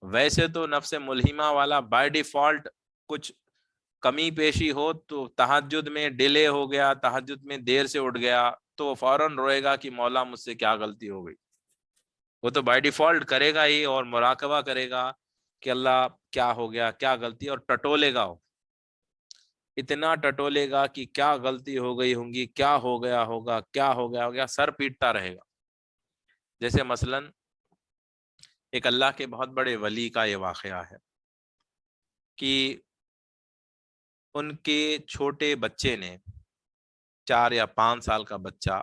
ویسے تو نفس ملہمہ والا بائی ڈیفالٹ کچھ کمی پیشی ہو تو تہجد میں ڈیلے ہو گیا، تہجد میں دیر سے اٹھ گیا، تو وہ فوراً روئے گا کہ مولا مجھ سے کیا غلطی ہو گئی۔ وہ تو بائی ڈیفالٹ کرے گا ہی، اور مراقبہ کرے گا کہ اللہ کیا ہو گیا، کیا غلطی، اور ٹٹولے گا، وہ اتنا ٹٹولے گا کہ کیا غلطی ہو گئی ہوں گی، کیا ہو گیا ہوگا، کیا ہو گیا ہوگا، سر پیٹتا رہے گا۔ جیسے مثلاً ایک اللہ کے بہت بڑے ولی کا یہ واقعہ ہے کہ ان کے چھوٹے بچے نے، 4 یا 5 سال کا بچہ،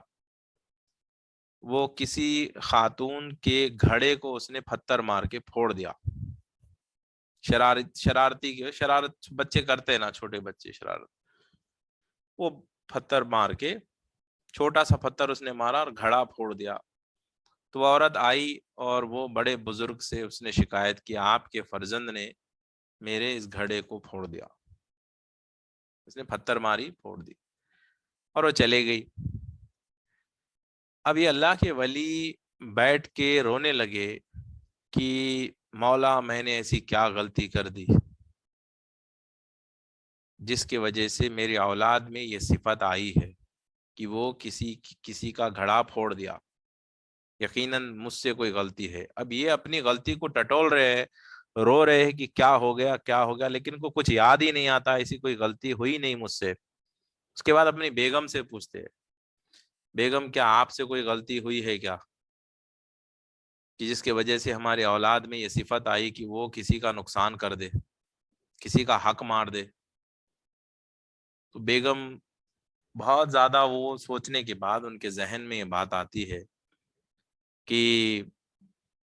وہ کسی خاتون کے گھڑے کو اس نے پتھر مار کے پھوڑ دیا۔ شرارتی کی شرارت بچے کرتے ہیں نا، چھوٹے بچے شرارت، وہ پتھر مار کے، چھوٹا سا پتھر اس نے مارا اور گھڑا پھوڑ دیا۔ تو وہ عورت آئی اور وہ بڑے بزرگ سے اس نے شکایت کی، آپ کے فرزند نے میرے اس گھڑے کو پھوڑ دیا، اس نے پتھر ماری پھوڑ دی، اور وہ چلے گئی۔ اب یہ اللہ کے ولی بیٹھ کے رونے لگے کہ مولا میں نے ایسی کیا غلطی کر دی جس کی وجہ سے میری اولاد میں یہ صفت آئی ہے کہ وہ کسی کا گھڑا پھوڑ دیا، یقیناً مجھ سے کوئی غلطی ہے۔ اب یہ اپنی غلطی کو ٹٹول رہے ہیں، رو رہے ہیں کہ کیا ہو گیا کیا ہو گیا، لیکن ان کو کچھ یاد ہی نہیں آتا، ایسی کوئی غلطی ہوئی نہیں مجھ سے۔ اس کے بعد اپنی بیگم سے پوچھتے ہیں، بیگم کیا آپ سے کوئی غلطی ہوئی ہے کیا، کہ جس کی وجہ سے ہمارے اولاد میں یہ صفت آئی کہ وہ کسی کا نقصان کر دے، کسی کا حق مار دے؟ تو بیگم بہت زیادہ وہ سوچنے کے بعد ان کے ذہن میں یہ بات آتی ہے کہ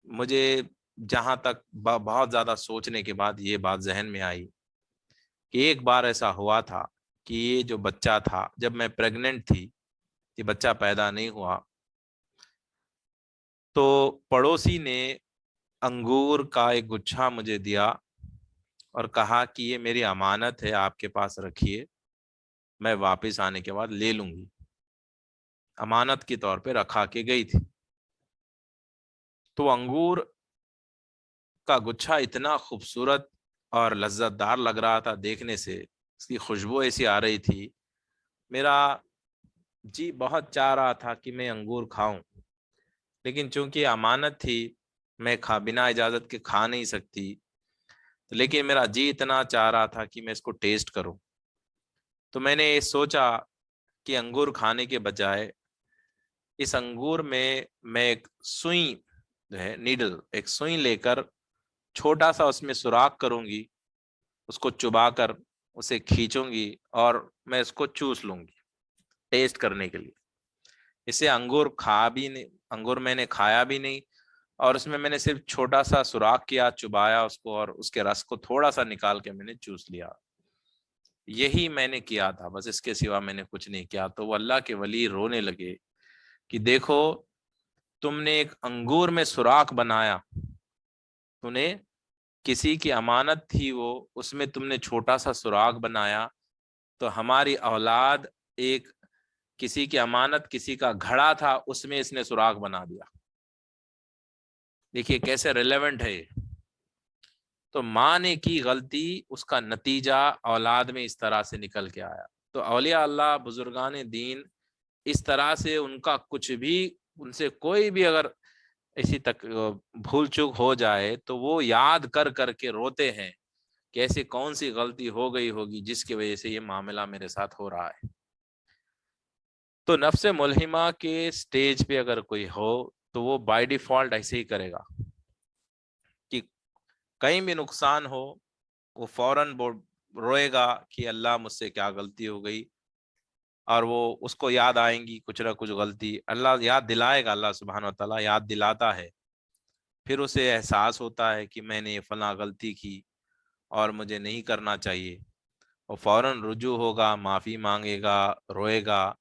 مجھے جہاں تک بہت زیادہ سوچنے کے بعد یہ بات ذہن میں آئی کہ ایک بار ایسا ہوا تھا کہ یہ جو بچہ تھا، جب میں پریگننٹ تھی، یہ بچہ پیدا نہیں ہوا، تو پڑوسی نے انگور کا ایک گچھا مجھے دیا اور کہا کہ یہ میری امانت ہے، آپ کے پاس رکھیے، میں واپس آنے کے بعد لے لوں گی۔ امانت کے طور پہ رکھا کے گئی تھی۔ تو انگور کا گچھا اتنا خوبصورت اور لذت دار لگ رہا تھا دیکھنے سے، اس کی خوشبو ایسی آ رہی تھی، میرا جی بہت چاہ رہا تھا کہ میں انگور کھاؤں، لیکن چونکہ امانت تھی میں بنا اجازت کے کھا نہیں سکتی، لیکن میرا جی اتنا چاہ رہا تھا کہ میں اس کو ٹیسٹ کروں۔ تو میں نے یہ سوچا کہ انگور کھانے کے بجائے اس انگور میں ایک سوئی جو ہے، نیڈل، ایک سوئی لے کر چھوٹا سا اس میں سوراخ کروں گی، اس کو چبا کر اسے کھینچوں گی اور میں اس کو چوس لوں گی ٹیسٹ کرنے کے لیے۔ اسے انگور کھا بھی نہیں، انگور میں نے کھایا بھی نہیں، اور اس میں نے صرف چھوٹا سا سوراخ کیا، چبایا اس کو اور اس کے رس کو تھوڑا سا نکال کے میں نے چوس لیا۔ یہی میں نے کیا تھا، بس اس کے سوا میں نے کچھ نہیں کیا۔ تو وہ اللہ کے ولی رونے لگے کہ دیکھو، تم نے ایک انگور میں سوراخ بنایا، تم نے کسی کی امانت تھی وہ، اس میں تم نے چھوٹا سا سوراخ بنایا، تو ہماری اولاد ایک کسی کی امانت، کسی کا گھڑا تھا، اس میں اس نے سوراخ بنا دیا۔ دیکھیے کیسے ریلیونٹ ہے یہ۔ تو ماں نے کی غلطی، اس کا نتیجہ اولاد میں اس طرح سے نکل کے آیا۔ تو اولیاء اللہ، بزرگان دین، اس طرح سے ان کا کچھ بھی، ان سے کوئی بھی اگر اسی تک بھول چوک ہو جائے تو وہ یاد کر کر کے روتے ہیں کہ ایسی کون سی غلطی ہو گئی ہوگی جس کی وجہ سے یہ معاملہ میرے ساتھ ہو رہا ہے۔ تو نفس ملہمہ کے سٹیج پہ اگر کوئی ہو تو وہ بائی ڈیفالٹ ایسے ہی کرے گا کہ کہیں بھی نقصان ہو وہ فوراً روئے گا کہ اللہ مجھ سے کیا غلطی ہو گئی، اور وہ اس کو یاد آئیں گی کچھ نہ کچھ غلطی، اللہ یاد دلائے گا، اللہ سبحانہ و تعالیٰ یاد دلاتا ہے، پھر اسے احساس ہوتا ہے کہ میں نے یہ فلاں غلطی کی اور مجھے نہیں کرنا چاہیے، وہ فوراً رجوع ہوگا، معافی مانگے گا، روئے گا،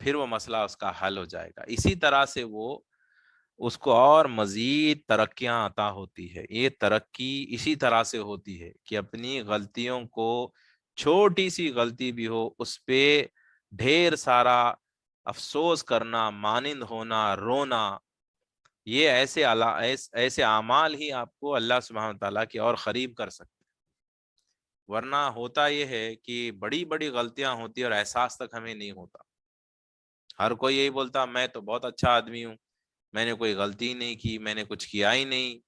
پھر وہ مسئلہ اس کا حل ہو جائے گا۔ اسی طرح سے وہ اس کو اور مزید ترقیاں عطا ہوتی ہے۔ یہ ترقی اسی طرح سے ہوتی ہے کہ اپنی غلطیوں کو، چھوٹی سی غلطی بھی ہو اس پہ ڈھیر سارا افسوس کرنا، مانند ہونا، رونا، یہ ایسے اعمال ہی آپ کو اللہ سبحانہ تعالیٰ کی اور قریب کر سکتے ہیں۔ ورنہ ہوتا یہ ہے کہ بڑی بڑی غلطیاں ہوتی ہیں اور احساس تک ہمیں نہیں ہوتا۔ ہر کوئی یہی بولتا میں تو بہت اچھا آدمی ہوں، میں نے کوئی غلطی ہی نہیں کی، میں نے کچھ کیا ہی نہیں،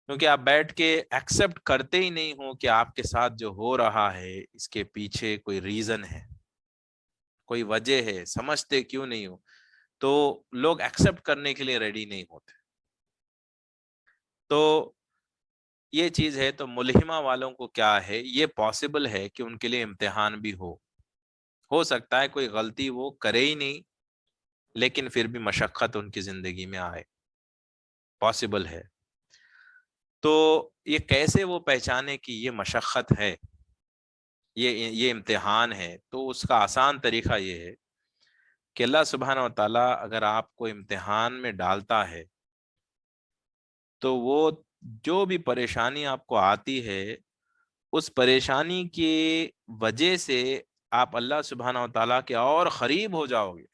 کیونکہ آپ بیٹھ کے ایکسپٹ کرتے ہی نہیں ہو کہ آپ کے ساتھ جو ہو رہا ہے اس کے پیچھے کوئی ریزن ہے، کوئی وجہ ہے، سمجھتے کیوں نہیں ہو؟ تو لوگ ایکسپٹ کرنے کے لیے ریڈی نہیں ہوتے۔ تو یہ چیز ہے۔ تو ملہمہ والوں کو کیا ہے، یہ پاسبل ہے کہ ان کے لیے امتحان بھی ہو سکتا ہے کوئی غلطی وہ کرے ہی نہیں، لیکن پھر بھی مشقت ان کی زندگی میں آئے، پاسبل ہے۔ تو یہ کیسے وہ پہچانے کہ یہ مشقت ہے، یہ امتحان ہے؟ تو اس کا آسان طریقہ یہ ہے کہ اللہ سبحانہ و تعالیٰ اگر آپ کو امتحان میں ڈالتا ہے تو وہ جو بھی پریشانی آپ کو آتی ہے، اس پریشانی کی وجہ سے آپ اللہ سبحانہ و تعالیٰ کے اور قریب ہو جاؤ گے،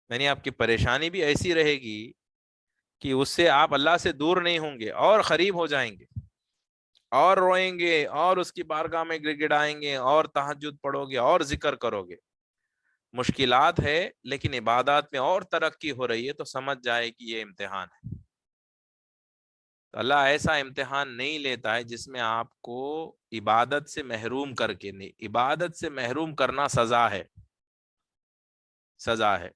یعنی آپ کی پریشانی بھی ایسی رہے گی کہ اس سے آپ اللہ سے دور نہیں ہوں گے، اور قریب ہو جائیں گے، اور روئیں گے، اور اس کی بارگاہ میں گڑ گڑائیں گے، اور تہجد پڑھو گے، اور ذکر کرو گے۔ مشکلات ہے لیکن عبادات میں اور ترقی ہو رہی ہے، تو سمجھ جائے کہ یہ امتحان ہے۔ تو اللہ ایسا امتحان نہیں لیتا ہے جس میں آپ کو عبادت سے محروم کر کے، نہیں، عبادت سے محروم کرنا سزا ہے، سزا ہے،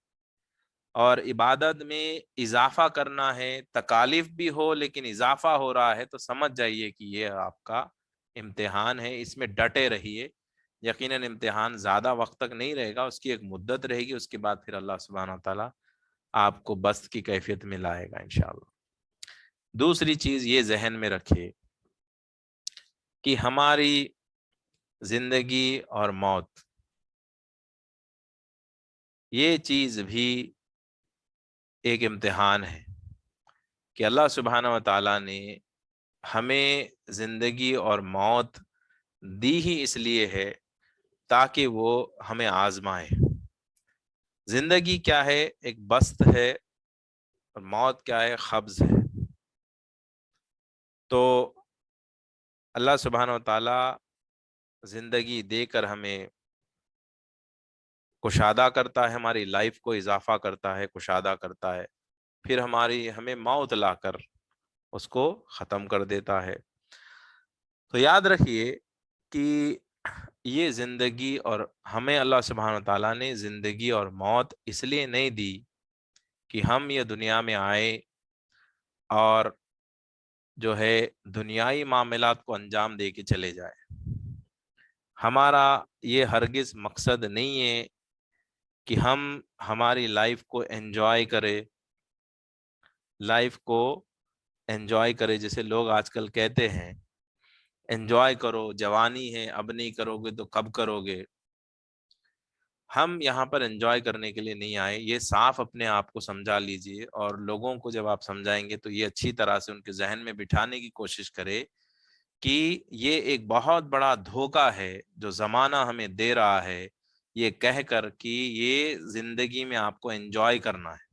اور عبادت میں اضافہ کرنا ہے، تکالیف بھی ہو لیکن اضافہ ہو رہا ہے تو سمجھ جائیے کہ یہ آپ کا امتحان ہے، اس میں ڈٹے رہیے۔ یقیناً امتحان زیادہ وقت تک نہیں رہے گا، اس کی ایک مدت رہے گی، اس کے بعد پھر اللہ سبحانہ و تعالیٰ آپ کو بست کی کیفیت میں لائے گا انشاءاللہ۔ دوسری چیز یہ ذہن میں رکھے کہ ہماری زندگی اور موت، یہ چیز بھی ایک امتحان ہے کہ اللہ سبحانہ و تعالیٰ نے ہمیں زندگی اور موت دی ہی اس لیے ہے تاکہ وہ ہمیں آزمائے۔ زندگی کیا ہے؟ ایک بست ہے، اور موت کیا ہے؟ قبض ہے۔ تو اللہ سبحانہ و تعالیٰ زندگی دے کر ہمیں کشادہ کرتا ہے، ہماری لائف کو اضافہ کرتا ہے، کشادہ کرتا ہے، پھر ہمیں موت لا کر اس کو ختم کر دیتا ہے۔ تو یاد رکھیے کہ یہ زندگی، اور ہمیں اللہ سبحانہ تعالیٰ نے زندگی اور موت اس لیے نہیں دی کہ ہم یہ دنیا میں آئے اور جو ہے دنیائی معاملات کو انجام دے کے چلے جائے۔ ہمارا یہ ہرگز مقصد نہیں ہے کہ ہم ہماری لائف کو انجوائے کرے، لائف کو انجوائے کرے، جیسے لوگ آج کل کہتے ہیں انجوائے کرو، جوانی ہے، اب نہیں کرو گے تو کب کرو گے۔ ہم یہاں پر انجوائے کرنے کے لیے نہیں آئے، یہ صاف اپنے آپ کو سمجھا لیجئے، اور لوگوں کو جب آپ سمجھائیں گے تو یہ اچھی طرح سے ان کے ذہن میں بٹھانے کی کوشش کرے کہ یہ ایک بہت بڑا دھوکہ ہے جو زمانہ ہمیں دے رہا ہے، یہ کہہ کر کہ یہ زندگی میں آپ کو انجوائے کرنا ہے،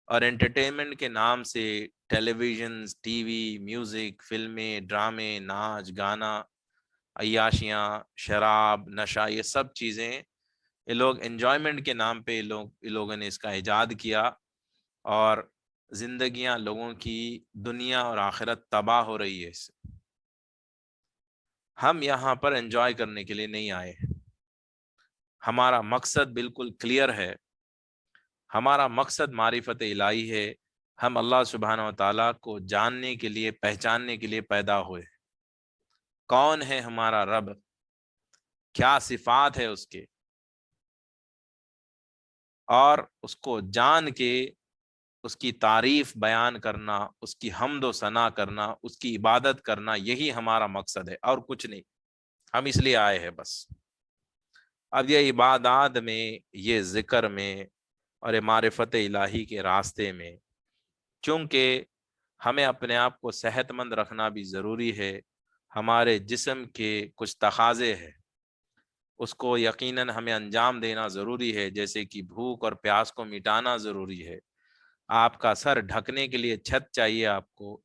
اور انٹرٹینمنٹ کے نام سے ٹیلی ویژن، ٹی وی، میوزک، فلمیں، ڈرامے، ناچ گانا، عیاشیاں، شراب، نشہ، یہ سب چیزیں یہ لوگ انجوائمنٹ کے نام پہ ان لوگوں نے اس کا ایجاد کیا، اور زندگیاں لوگوں کی دنیا اور آخرت تباہ ہو رہی ہے اس سے۔ ہم یہاں پر انجوائے کرنے کے لیے نہیں آئے، ہمارا مقصد بالکل کلیئر ہے، ہمارا مقصد معرفت الہی ہے، ہم اللہ سبحانہ و تعالیٰ کو جاننے کے لیے، پہچاننے کے لیے پیدا ہوئے۔ کون ہے ہمارا رب؟ کیا صفات ہے اس کے؟ اور اس کو جان کے اس کی تعریف بیان کرنا، اس کی حمد و ثنا کرنا، اس کی عبادت کرنا، یہی ہمارا مقصد ہے اور کچھ نہیں۔ ہم اس لیے آئے ہیں بس۔ اب یہ عبادات میں، یہ ذکر میں، اور یہ معرفت الہی کے راستے میں، چونکہ ہمیں اپنے آپ کو صحت مند رکھنا بھی ضروری ہے، ہمارے جسم کے کچھ تقاضے ہیں، اس کو یقیناً ہمیں انجام دینا ضروری ہے، جیسے کہ بھوک اور پیاس کو مٹانا ضروری ہے، آپ کا سر ڈھکنے کے لیے چھت چاہیے، آپ کو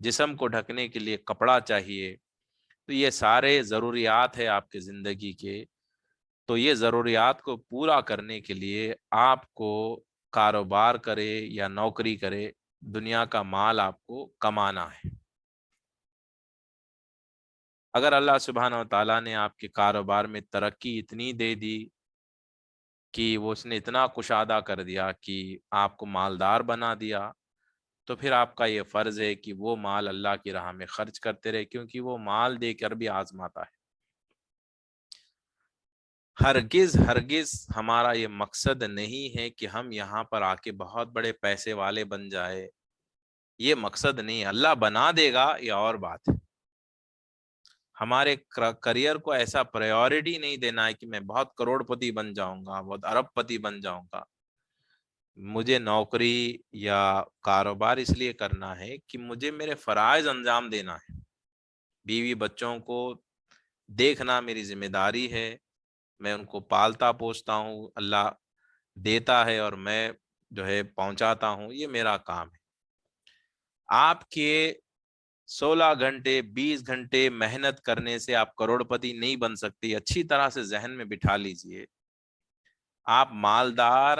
جسم کو ڈھکنے کے لیے کپڑا چاہیے، تو یہ سارے ضروریات ہیں آپ کے زندگی کے۔ تو یہ ضروریات کو پورا کرنے کے لیے آپ کو کاروبار کرے یا نوکری کرے، دنیا کا مال آپ کو کمانا ہے۔ اگر اللہ سبحانہ و تعالیٰ نے آپ کے کاروبار میں ترقی اتنی دے دی کہ وہ اس نے اتنا کشادہ کر دیا کہ آپ کو مالدار بنا دیا، تو پھر آپ کا یہ فرض ہے کہ وہ مال اللہ کی راہ میں خرچ کرتے رہے، کیونکہ وہ مال دے کر بھی آزماتا ہے۔ ہرگز ہرگز ہمارا یہ مقصد نہیں ہے کہ ہم یہاں پر آ کے بہت بڑے پیسے والے بن جائے، یہ مقصد نہیں ہے۔ اللہ بنا دے گا، یہ اور بات ہے۔ ہمارے کریئر کو ایسا پریورٹی نہیں دینا ہے کہ میں بہت کروڑ پتی بن جاؤں گا، بہت ارب پتی بن جاؤں گا۔ مجھے نوکری یا کاروبار اس لیے کرنا ہے کہ مجھے میرے فرائض انجام دینا ہے، بیوی بچوں کو دیکھنا میری ذمہ داری ہے، میں ان کو پالتا پوستا ہوں، اللہ دیتا ہے اور میں جو ہے پہنچاتا ہوں، یہ میرا کام ہے۔ آپ کے 16 گھنٹے 20 گھنٹے محنت کرنے سے آپ کروڑ پتی نہیں بن سکتے، اچھی طرح سے ذہن میں بٹھا لیجئے۔ آپ مالدار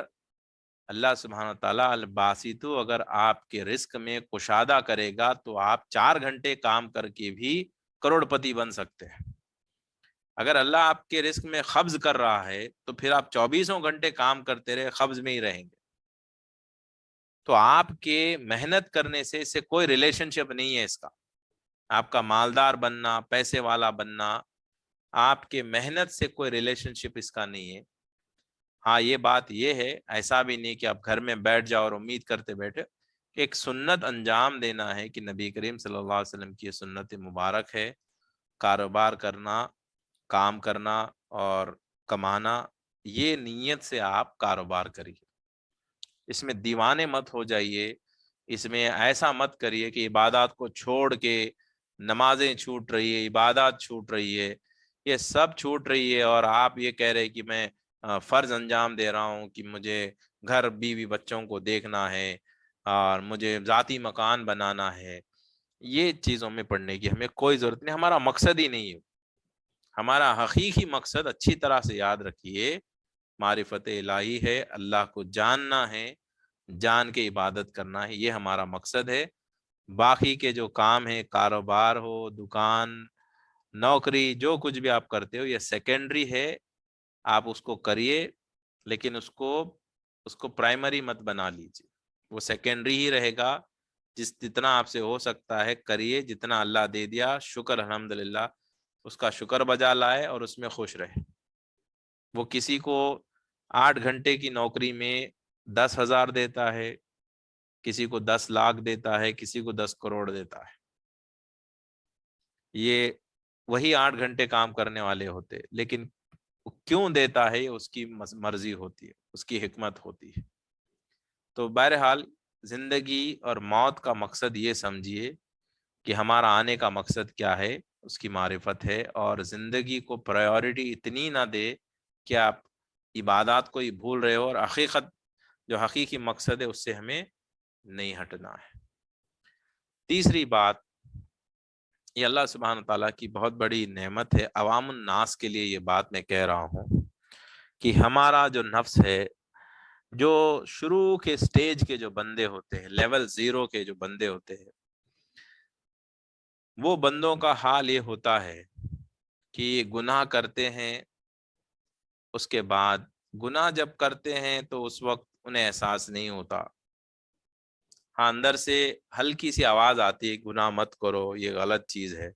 اللہ سبحانہ تعالیٰ الباسطو اگر آپ کے رزق میں کشادہ کرے گا تو آپ 4 گھنٹے کام کر کے بھی کروڑ پتی بن سکتے ہیں۔ اگر اللہ آپ کے رزق میں قبض کر رہا ہے تو پھر آپ 24 گھنٹے کام کرتے رہے، قبض میں ہی رہیں گے۔ تو آپ کے محنت کرنے سے اس سے کوئی ریلیشن شپ نہیں ہے اس کا، آپ کا مالدار بننا، پیسے والا بننا، آپ کے محنت سے کوئی ریلیشن شپ اس کا نہیں ہے۔ ہاں یہ بات یہ ہے، ایسا بھی نہیں کہ آپ گھر میں بیٹھ جاؤ اور امید کرتے بیٹھے، ایک سنت انجام دینا ہے کہ نبی کریم صلی اللہ علیہ وسلم کی یہ سنت مبارک ہے، کاروبار کرنا، کام کرنا اور کمانا، یہ نیت سے آپ کاروبار کریے۔ اس میں دیوانے مت ہو جائیے، اس میں ایسا مت کریے کہ عبادات کو چھوڑ کے نمازیں چھوٹ رہی ہے، عبادات چھوٹ رہی ہے، یہ سب چھوٹ رہی ہے اور آپ یہ کہہ رہے کہ میں فرض انجام دے رہا ہوں کہ مجھے گھر بیوی بچوں کو دیکھنا ہے اور مجھے ذاتی مکان بنانا ہے۔ یہ چیزوں میں پڑھنے کی ہمیں کوئی ضرورت نہیں، ہمارا مقصد ہی نہیں ہے۔ ہمارا حقیقی مقصد اچھی طرح سے یاد رکھیے، معرفت الہی ہے، اللہ کو جاننا ہے، جان کے عبادت کرنا ہے، یہ ہمارا مقصد ہے۔ باقی کے جو کام ہے، کاروبار ہو، دکان، نوکری، جو کچھ بھی آپ کرتے ہو، یہ سیکنڈری ہے، آپ اس کو کریے، لیکن اس کو پرائمری مت بنا لیجیے، وہ سیکنڈری ہی رہے گا۔ جتنا آپ سے ہو سکتا ہے کریے، جتنا اللہ دے دیا شکر الحمدللہ، اس کا شکر بجا لائے اور اس میں خوش رہے۔ وہ کسی کو 8 گھنٹے کی نوکری میں 10,000 دیتا ہے، کسی کو 10 لاکھ دیتا ہے، کسی کو 10 کروڑ دیتا ہے۔ یہ وہی 8 گھنٹے کام کرنے والے ہوتے، لیکن کیوں دیتا ہے یہ اس کی مرضی ہوتی ہے، اس کی حکمت ہوتی ہے۔ تو بہرحال زندگی اور موت کا مقصد یہ سمجھیے کہ ہمارا آنے کا مقصد کیا ہے، اس کی معرفت ہے، اور زندگی کو پرائیورٹی اتنی نہ دے کہ آپ عبادات کو ہی بھول رہے ہو، اور جو حقیقی مقصد ہے اس سے ہمیں نہیں ہٹنا ہے۔ تیسری بات، یہ اللہ سبحانہ تعالیٰ کی بہت بڑی نعمت ہے، عوام الناس کے لیے یہ بات میں کہہ رہا ہوں کہ ہمارا جو نفس ہے، جو شروع کے سٹیج کے جو بندے ہوتے ہیں، لیول 0 کے جو بندے ہوتے ہیں، وہ بندوں کا حال یہ ہوتا ہے کہ گناہ کرتے ہیں، اس کے بعد گناہ جب کرتے ہیں تو اس وقت انہیں احساس نہیں ہوتا، ہاں اندر سے ہلکی سی آواز آتی ہے گناہ مت کرو، یہ غلط چیز ہے،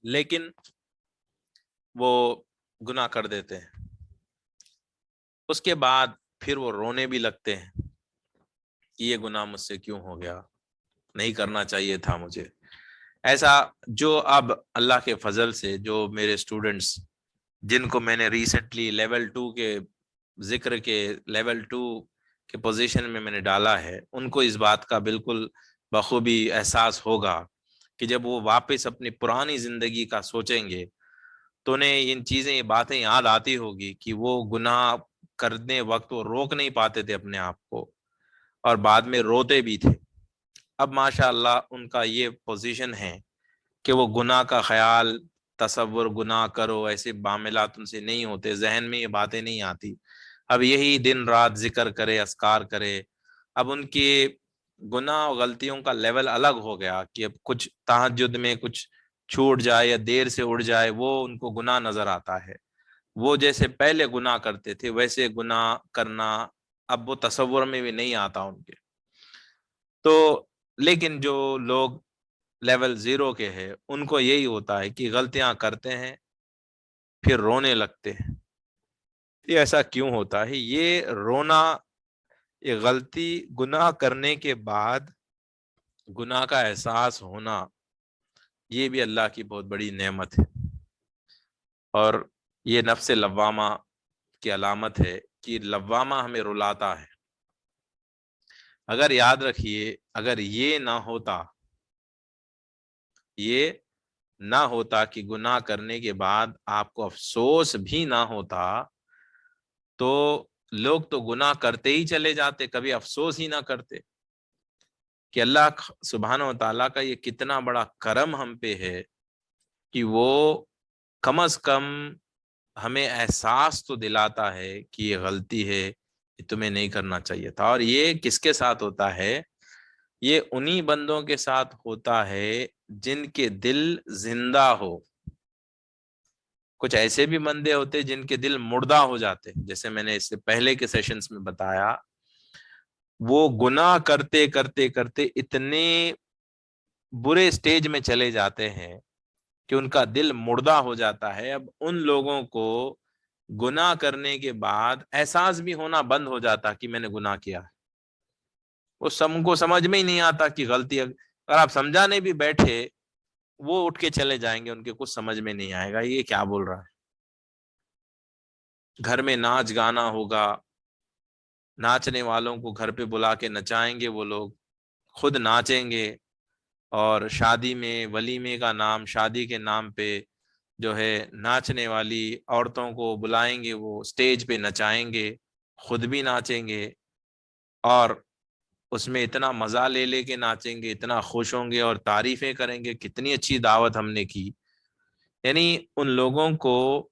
لیکن وہ گناہ کر دیتے ہیں۔ اس کے بعد پھر وہ رونے بھی لگتے ہیں کہ یہ گناہ مجھ سے کیوں ہو گیا، نہیں کرنا چاہیے تھا مجھے۔ ایسا جو اب اللہ کے فضل سے جو میرے اسٹوڈنٹس جن کو میں نے ریسنٹلی لیول 2 کے ذکر کے لیول 2 کے پوزیشن میں نے ڈالا ہے، ان کو اس بات کا بالکل بخوبی احساس ہوگا کہ جب وہ واپس اپنی پرانی زندگی کا سوچیں گے تو انہیں ان چیزیں، یہ باتیں یاد آتی ہوگی کہ وہ گناہ کرنے وقت وہ روک نہیں پاتے تھے اپنے آپ کو، اور بعد میں روتے بھی تھے۔ اب ماشاء اللہ ان کا یہ پوزیشن ہے کہ وہ گناہ کا خیال، تصور، گناہ کرو، ایسے معاملات ان سے نہیں ہوتے، ذہن میں یہ باتیں نہیں آتی۔ اب یہی دن رات ذکر کرے، اذکار کرے۔ اب ان کے گناہ و غلطیوں کا لیول الگ ہو گیا کہ اب کچھ تہجد میں کچھ چھوٹ جائے یا دیر سے اڑ جائے، وہ ان کو گناہ نظر آتا ہے۔ وہ جیسے پہلے گناہ کرتے تھے ویسے گناہ کرنا اب وہ تصور میں بھی نہیں آتا ان کے۔ تو لیکن جو لوگ لیول 0 کے ہیں ان کو یہی ہوتا ہے کہ غلطیاں کرتے ہیں پھر رونے لگتے ہیں۔ یہ ایسا کیوں ہوتا ہے؟ یہ رونا، یہ غلطی گناہ کرنے کے بعد گناہ کا احساس ہونا، یہ بھی اللہ کی بہت بڑی نعمت ہے، اور یہ نفس لوامہ کی علامت ہے کہ لوامہ ہمیں رلاتا ہے۔ اگر یاد رکھیے، اگر یہ نہ ہوتا کہ گناہ کرنے کے بعد آپ کو افسوس بھی نہ ہوتا تو لوگ تو گناہ کرتے ہی چلے جاتے، کبھی افسوس ہی نہ کرتے۔ کہ اللہ سبحانہ و تعالیٰ کا یہ کتنا بڑا کرم ہم پہ ہے کہ وہ کم از کم ہمیں احساس تو دلاتا ہے کہ یہ غلطی ہے، یہ تمہیں نہیں کرنا چاہیے تھا۔ اور یہ کس کے ساتھ ہوتا ہے؟ یہ انہی بندوں کے ساتھ ہوتا ہے جن کے دل زندہ ہو۔ کچھ ایسے بھی بندے ہوتے جن کے دل مردہ ہو جاتے، جیسے میں نے اس سے پہلے کے سیشنز میں بتایا، وہ گناہ کرتے کرتے کرتے اتنے برے سٹیج میں چلے جاتے ہیں کہ ان کا دل مردہ ہو جاتا ہے۔ اب ان لوگوں کو گناہ کرنے کے بعد احساس بھی ہونا بند ہو جاتا کہ میں نے گناہ کیا ہے۔ وہ سب کو سمجھ میں ہی نہیں آتا کہ غلطی، اگر آپ سمجھانے بھی بیٹھے وہ اٹھ کے چلے جائیں گے، ان کے کچھ سمجھ میں نہیں آئے گا یہ کیا بول رہا ہے۔ گھر میں ناچ گانا ہوگا، ناچنے والوں کو گھر پہ بلا کے نچائیں گے، وہ لوگ خود ناچیں گے، اور شادی میں ولیمے کا نام، شادی کے نام پہ جو ہے ناچنے والی عورتوں کو بلائیں گے، وہ سٹیج پہ نچائیں گے، خود بھی ناچیں گے، اور اس میں اتنا مزہ لے لے کے ناچیں گے، اتنا خوش ہوں گے اور تعریفیں کریں گے کتنی اچھی دعوت ہم نے کی۔ یعنی ان لوگوں کو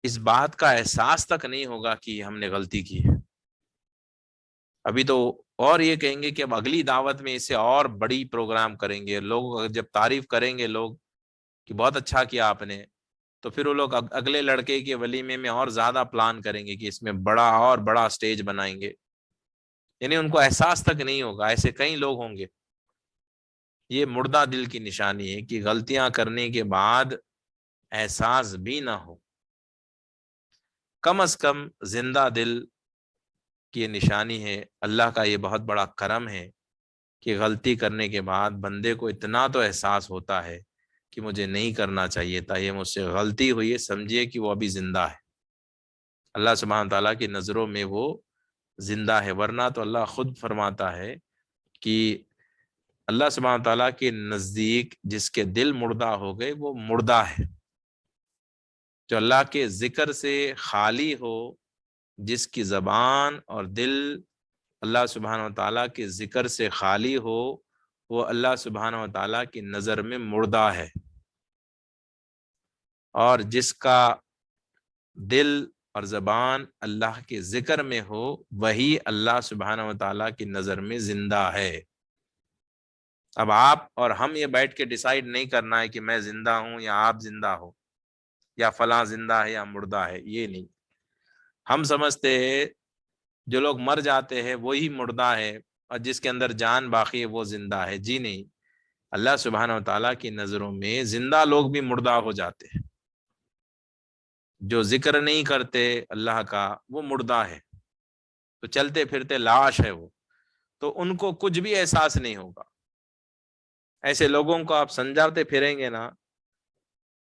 اس بات کا احساس تک نہیں ہوگا کہ ہم نے غلطی کی ہے۔ ابھی تو اور یہ کہیں گے کہ اب اگلی دعوت میں اسے اور بڑی پروگرام کریں گے۔ لوگ جب تعریف کریں گے لوگ کہ بہت اچھا کیا آپ نے، تو پھر وہ لوگ اگلے لڑکے کے ولیمے میں اور زیادہ پلان کریں گے کہ اس میں بڑا اور بڑا سٹیج بنائیں گے۔ یعنی ان کو احساس تک نہیں ہوگا۔ ایسے کئی لوگ ہوں گے۔ یہ مردہ دل کی نشانی ہے کہ غلطیاں کرنے کے بعد احساس بھی نہ ہو۔ کم از کم زندہ دل کی یہ نشانی ہے۔ اللہ کا یہ بہت بڑا کرم ہے کہ غلطی کرنے کے بعد بندے کو اتنا تو احساس ہوتا ہے کہ مجھے نہیں کرنا چاہیے تھا، یہ مجھ سے غلطی ہوئی ہے، سمجھے کہ وہ ابھی زندہ ہے۔ اللہ سبحانہ تعالیٰ کی نظروں میں وہ زندہ ہے، ورنہ تو اللہ خود فرماتا ہے کہ اللہ سبحانہ تعالیٰ کے نزدیک جس کے دل مردہ ہو گئے وہ مردہ ہے۔ جو اللہ کے ذکر سے خالی ہو، جس کی زبان اور دل اللہ سبحانہ وتعالیٰ کے ذکر سے خالی ہو، وہ اللہ سبحانہ وتعالیٰ کی نظر میں مردہ ہے۔ اور جس کا دل اور زبان اللہ کے ذکر میں ہو، وہی اللہ سبحانہ وتعالیٰ کی نظر میں زندہ ہے۔ اب آپ اور ہم یہ بیٹھ کے ڈیسائیڈ نہیں کرنا ہے کہ میں زندہ ہوں یا آپ زندہ ہو، یا فلاں زندہ ہے یا مردہ ہے، یہ نہیں۔ ہم سمجھتے ہیں جو لوگ مر جاتے ہیں وہی مردہ ہے، اور جس کے اندر جان باقی ہے وہ زندہ ہے۔ جی نہیں، اللہ سبحانہ وتعالیٰ کی نظروں میں زندہ لوگ بھی مردہ ہو جاتے ہیں۔ جو ذکر نہیں کرتے اللہ کا وہ مردہ ہے، تو چلتے پھرتے لاش ہے وہ، تو ان کو کچھ بھی احساس نہیں ہوگا۔ ایسے لوگوں کو آپ سمجھاتے پھریں گے نا،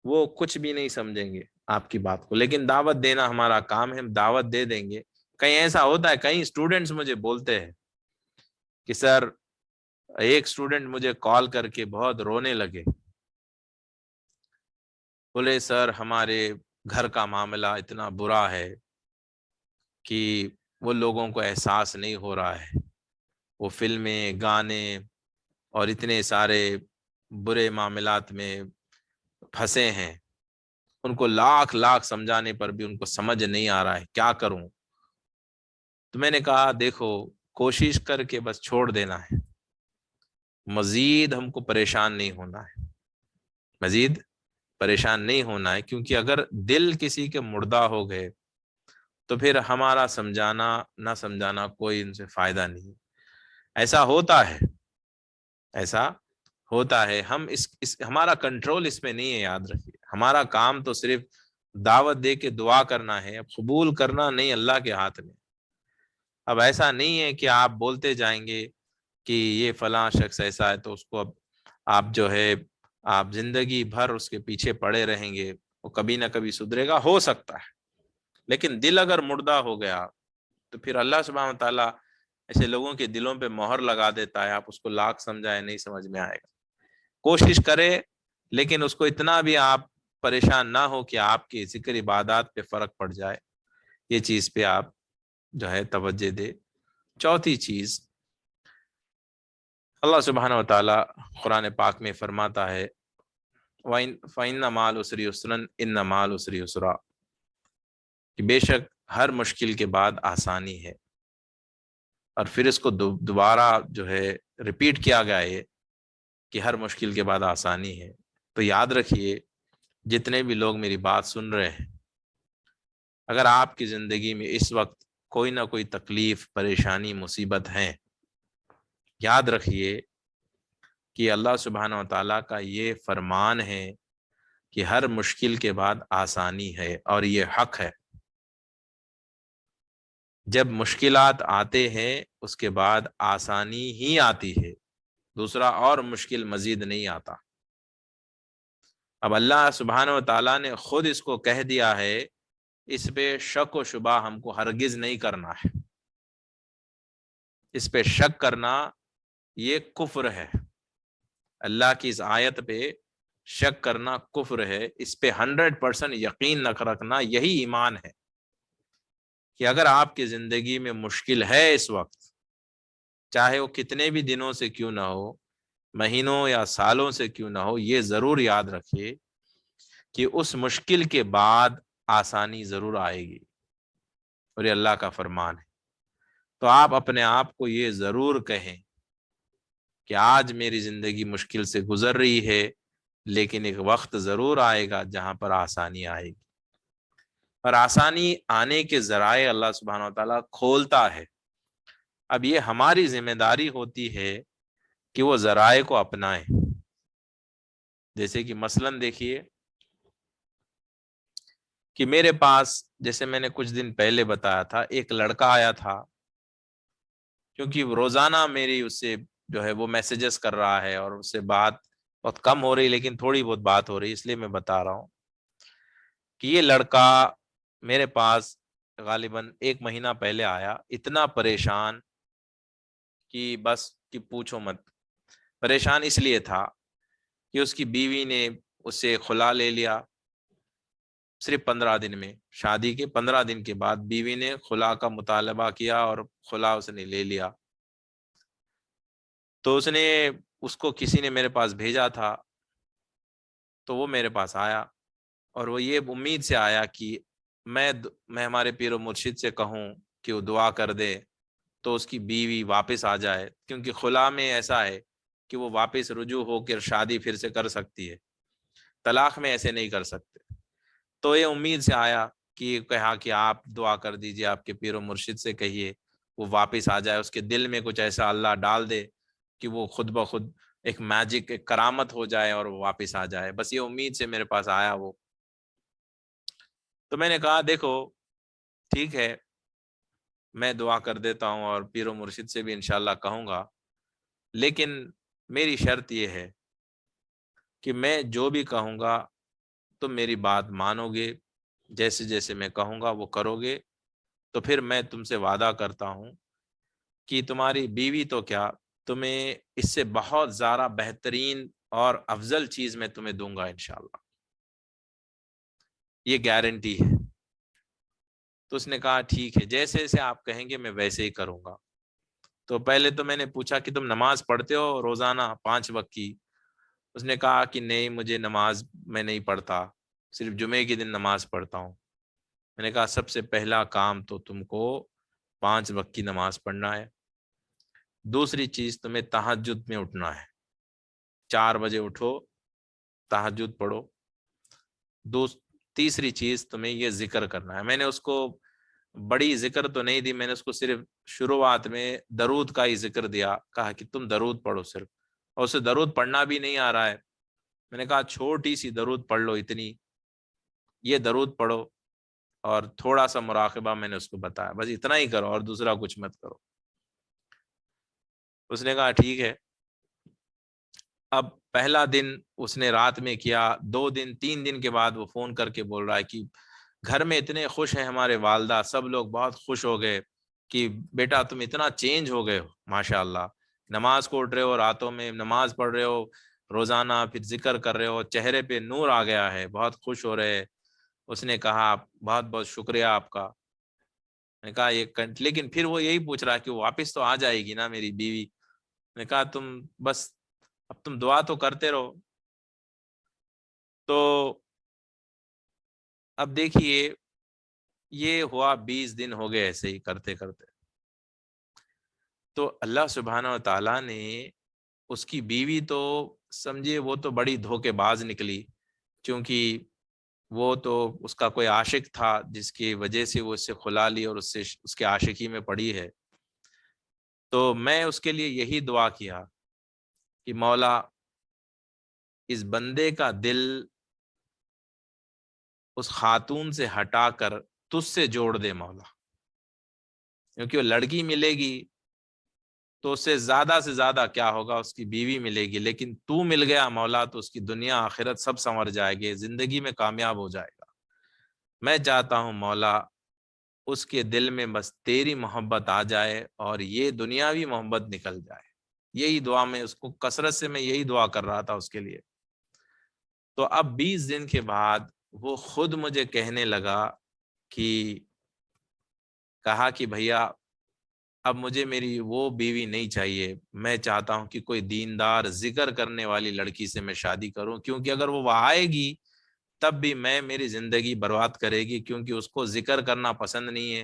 وہ کچھ بھی نہیں سمجھیں گے آپ کی بات کو، لیکن دعوت دینا ہمارا کام ہے، ہم دعوت دے دیں گے۔ کہیں ایسا ہوتا ہے، کئی اسٹوڈنٹس مجھے بولتے ہیں کہ سر، ایک اسٹوڈنٹ مجھے کال کر کے بہت رونے لگے، بولے سر ہمارے گھر کا معاملہ اتنا برا ہے کہ وہ لوگوں کو احساس نہیں ہو رہا ہے، وہ فلمیں، گانے اور اتنے سارے برے معاملات میں پھنسے ہیں، ان کو لاکھ لاکھ سمجھانے پر بھی ان کو سمجھ نہیں آ رہا ہے، کیا کروں؟ تو میں نے کہا دیکھو، کوشش کر کے بس چھوڑ دینا ہے، مزید ہم کو پریشان نہیں ہونا ہے، مزید پریشان نہیں ہونا ہے، کیونکہ اگر دل کسی کے مردہ ہو گئے تو پھر ہمارا سمجھانا نہ سمجھانا کوئی ان سے فائدہ نہیں۔ ایسا ہوتا ہے، ایسا ہوتا ہے۔ ہم ہمارا کنٹرول اس میں نہیں ہے، یاد رکھیے۔ ہمارا کام تو صرف دعوت دے کے دعا کرنا ہے، قبول کرنا نہیں اللہ کے ہاتھ میں۔ اب ایسا نہیں ہے کہ آپ بولتے جائیں گے کہ یہ فلاں شخص ایسا ہے تو اس کو اب آپ جو ہے آپ زندگی بھر اس کے پیچھے پڑے رہیں گے، وہ کبھی نہ کبھی سدھرے گا، ہو سکتا ہے۔ لیکن دل اگر مردہ ہو گیا تو پھر اللہ سبحانہ تعالیٰ ایسے لوگوں کے دلوں پہ مہر لگا دیتا ہے، آپ اس کو لاکھ سمجھائے نہیں سمجھ میں آئے گا۔ کوشش کرے، لیکن اس کو اتنا بھی آپ پریشان نہ ہو کہ آپ کی ذکر عبادات پہ فرق پڑ جائے، یہ چیز پہ آپ جو ہے توجہ دے۔ چوتھی چیز، اللہ سبحانہ وتعالیٰ قرآن پاک میں فرماتا ہے فَإِنَّ مَعَ الْعُسْرِ يُسْرًا إِنَّ مَعَ الْعُسْرِ يُسْرًا، کہ بے شک ہر مشکل کے بعد آسانی ہے، اور پھر اس کو دوبارہ جو ہے ریپیٹ کیا گیا ہے کہ ہر مشکل کے بعد آسانی ہے۔ تو یاد رکھیے، جتنے بھی لوگ میری بات سن رہے ہیں، اگر آپ کی زندگی میں اس وقت کوئی نہ کوئی تکلیف، پریشانی، مصیبت ہے، یاد رکھیے کہ اللہ سبحانہ و تعالیٰ کا یہ فرمان ہے کہ ہر مشکل کے بعد آسانی ہے، اور یہ حق ہے۔ جب مشکلات آتے ہیں اس کے بعد آسانی ہی آتی ہے، دوسرا اور مشکل مزید نہیں آتا۔ اب اللہ سبحانہ و تعالیٰ نے خود اس کو کہہ دیا ہے، اس پہ شک و شبہ ہم کو ہرگز نہیں کرنا ہے۔ اس پہ شک کرنا یہ کفر ہے، اللہ کی اس آیت پہ شک کرنا کفر ہے۔ اس پہ 100% یقین نہ رکھنا یہی ایمان ہے، کہ اگر آپ کی زندگی میں مشکل ہے اس وقت، چاہے وہ کتنے بھی دنوں سے کیوں نہ ہو، مہینوں یا سالوں سے کیوں نہ ہو، یہ ضرور یاد رکھیے کہ اس مشکل کے بعد آسانی ضرور آئے گی، اور یہ اللہ کا فرمان ہے۔ تو آپ اپنے آپ کو یہ ضرور کہیں کہ آج میری زندگی مشکل سے گزر رہی ہے، لیکن ایک وقت ضرور آئے گا جہاں پر آسانی آئے گی، اور آسانی آنے کے ذرائع اللہ سبحانہ و تعالیٰ کھولتا ہے۔ اب یہ ہماری ذمہ داری ہوتی ہے کہ وہ ذرائع کو اپنائیں۔ جیسے کہ مثلاً دیکھیے کہ میرے پاس، جیسے میں نے کچھ دن پہلے بتایا تھا، ایک لڑکا آیا تھا، کیونکہ روزانہ میری اس سے جو ہے وہ میسیجز کر رہا ہے، اور اس سے بات بہت کم ہو رہی، لیکن تھوڑی بہت بات ہو رہی، اس لیے میں بتا رہا ہوں کہ یہ لڑکا میرے پاس غالباً 1 مہینہ پہلے آیا، اتنا پریشان کہ بس کہ پوچھو مت۔ پریشان اس لیے تھا کہ اس کی بیوی نے اس سے خلا لے لیا، صرف 15 دن میں، شادی کے 15 دن کے بعد بیوی نے خلا کا مطالبہ کیا اور خلا اس نے لے لیا۔ تو اس کو کسی نے میرے پاس بھیجا تھا، تو وہ میرے پاس آیا، اور وہ یہ امید سے آیا کہ میں ہمارے پیر و مرشد سے کہوں کہ وہ دعا کر دے تو اس کی بیوی واپس آ جائے، کیونکہ خلا میں ایسا ہے کہ وہ واپس رجوع ہو کر شادی پھر سے کر سکتی ہے، طلاق میں ایسے نہیں کر سکتے۔ تو یہ امید سے آیا کہ کہا کہ آپ دعا کر دیجئے، آپ کے پیر و مرشد سے کہیے وہ واپس آ جائے، اس کے دل میں کچھ ایسا اللہ ڈال دے کہ وہ خود بخود ایک میجک، ایک کرامت ہو جائے اور وہ واپس آ جائے۔ بس یہ امید سے میرے پاس آیا وہ۔ تو میں نے کہا دیکھو ٹھیک ہے، میں دعا کر دیتا ہوں اور پیر و مرشد سے بھی انشاءاللہ کہوں گا، لیکن میری شرط یہ ہے کہ میں جو بھی کہوں گا تم میری بات مانو گے، جیسے جیسے میں کہوں گا وہ کرو گے، تو پھر میں تم سے وعدہ کرتا ہوں کہ تمہاری بیوی تو کیا، تمہیں اس سے بہت زیادہ بہترین اور افضل چیز میں تمہیں دوں گا انشاءاللہ، یہ گارنٹی ہے۔ تو اس نے کہا ٹھیک ہے، جیسے جیسے آپ کہیں گے میں ویسے ہی کروں گا۔ تو پہلے تو میں نے پوچھا کہ تم نماز پڑھتے ہو روزانہ 5 وقت کی؟ اس نے کہا کہ نہیں، مجھے نماز میں نہیں پڑھتا، صرف جمعے کے دن نماز پڑھتا ہوں۔ میں نے کہا سب سے پہلا کام تو تم کو 5 وقت کی نماز پڑھنا ہے، دوسری چیز تمہیں تہجد میں اٹھنا ہے، 4 بجے اٹھو، تہجد پڑھو، تیسری چیز تمہیں یہ ذکر کرنا ہے۔ میں نے اس کو بڑی ذکر تو نہیں دی، میں نے اس کو صرف شروعات میں درود کا ہی ذکر دیا، کہا کہ تم درود پڑھو صرف، اور اسے درود پڑھنا بھی نہیں آ رہا ہے، میں نے کہا چھوٹی سی درود پڑھ لو، اتنی یہ درود پڑھو، اور تھوڑا سا مراقبہ میں نے اس کو بتایا، بس اتنا ہی کرو اور دوسرا کچھ مت کرو۔ اس نے کہا ٹھیک ہے۔ اب پہلا دن اس نے رات میں کیا، 2 دن 3 دن کے بعد وہ فون کر کے بول رہا ہے کہ گھر میں اتنے خوش ہیں ہمارے والدہ، سب لوگ بہت خوش ہو گئے کہ بیٹا تم اتنا چینج ہو گئے ہو ماشاءاللہ، نماز کو اٹھ رہے ہو، راتوں میں نماز پڑھ رہے ہو روزانہ، پھر ذکر کر رہے ہو، چہرے پہ نور آ گیا ہے، بہت خوش ہو رہے ہیں۔ اس نے کہا بہت بہت شکریہ آپ کا۔ میں نے کہا لیکن پھر وہ یہی پوچھ رہا کہ واپس تو آ جائے گی نا میری بیوی؟ میں نے کہا تم بس اب تم دعا تو کرتے رہو۔ تو اب دیکھیے یہ ہوا 20 دن ہو گئے ایسے ہی کرتے کرتے. تو اللہ سبحانہ و تعالیٰ نے اس کی بیوی تو سمجھے وہ تو بڑی دھوکے باز نکلی، کیونکہ وہ تو اس کا کوئی عاشق تھا جس کی وجہ سے وہ اس سے خلا لی اور اس کے عاشقی میں پڑی ہے. تو میں اس کے لیے یہی دعا کیا کہ مولا اس بندے کا دل اس خاتون سے ہٹا کر تجھ سے جوڑ دے مولا، کیونکہ وہ لڑکی ملے گی تو اس سے زیادہ کیا ہوگا، اس کی بیوی ملے گی، لیکن تو مل گیا مولا تو اس کی دنیا آخرت سب سنور جائے گی، زندگی میں کامیاب ہو جائے گا. میں چاہتا ہوں مولا اس کے دل میں بس تیری محبت آ جائے اور یہ دنیاوی محبت نکل جائے. یہی دعا میں اس کو کثرت سے میں یہی دعا کر رہا تھا اس کے لیے. تو اب 20 دن کے بعد وہ خود مجھے کہنے لگا کہا کہ بھیا اب مجھے میری وہ بیوی نہیں چاہیے، میں چاہتا ہوں کہ کوئی دیندار ذکر کرنے والی لڑکی سے میں شادی کروں، کیونکہ اگر وہ آئے گی تب بھی میری زندگی برباد کرے گی، کیونکہ اس کو ذکر کرنا پسند نہیں ہے،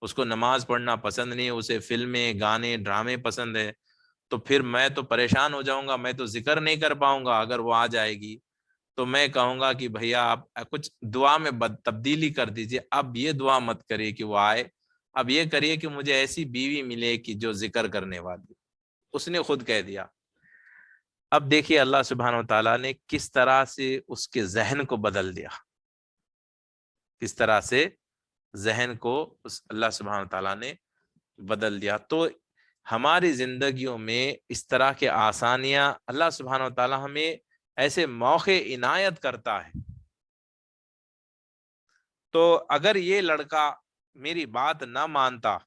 اس کو نماز پڑھنا پسند نہیں ہے، اسے فلمیں گانے ڈرامے پسند ہے. تو پھر میں تو پریشان ہو جاؤں گا، میں تو ذکر نہیں کر پاؤں گا. اگر وہ آ جائے گی تو میں کہوں گا کہ بھیا آپ کچھ دعا میں تبدیلی کر دیجئے، اب یہ دعا مت کریے کہ وہ آئے، اب یہ کریے کہ مجھے ایسی بیوی ملے کہ جو ذکر کرنے والی. اس نے خود کہہ دیا. اب دیکھیے اللہ سبحانہ و تعالیٰ نے کس طرح سے اس کے ذہن کو بدل دیا، کس طرح سے ذہن کو اللہ سبحانہ و تعالیٰ نے بدل دیا. تو ہماری زندگیوں میں اس طرح کے آسانیاں اللہ سبحانہ و تعالیٰ ہمیں ایسے موقع عنایت کرتا ہے. تو اگر یہ لڑکا میری بات نہ مانتا،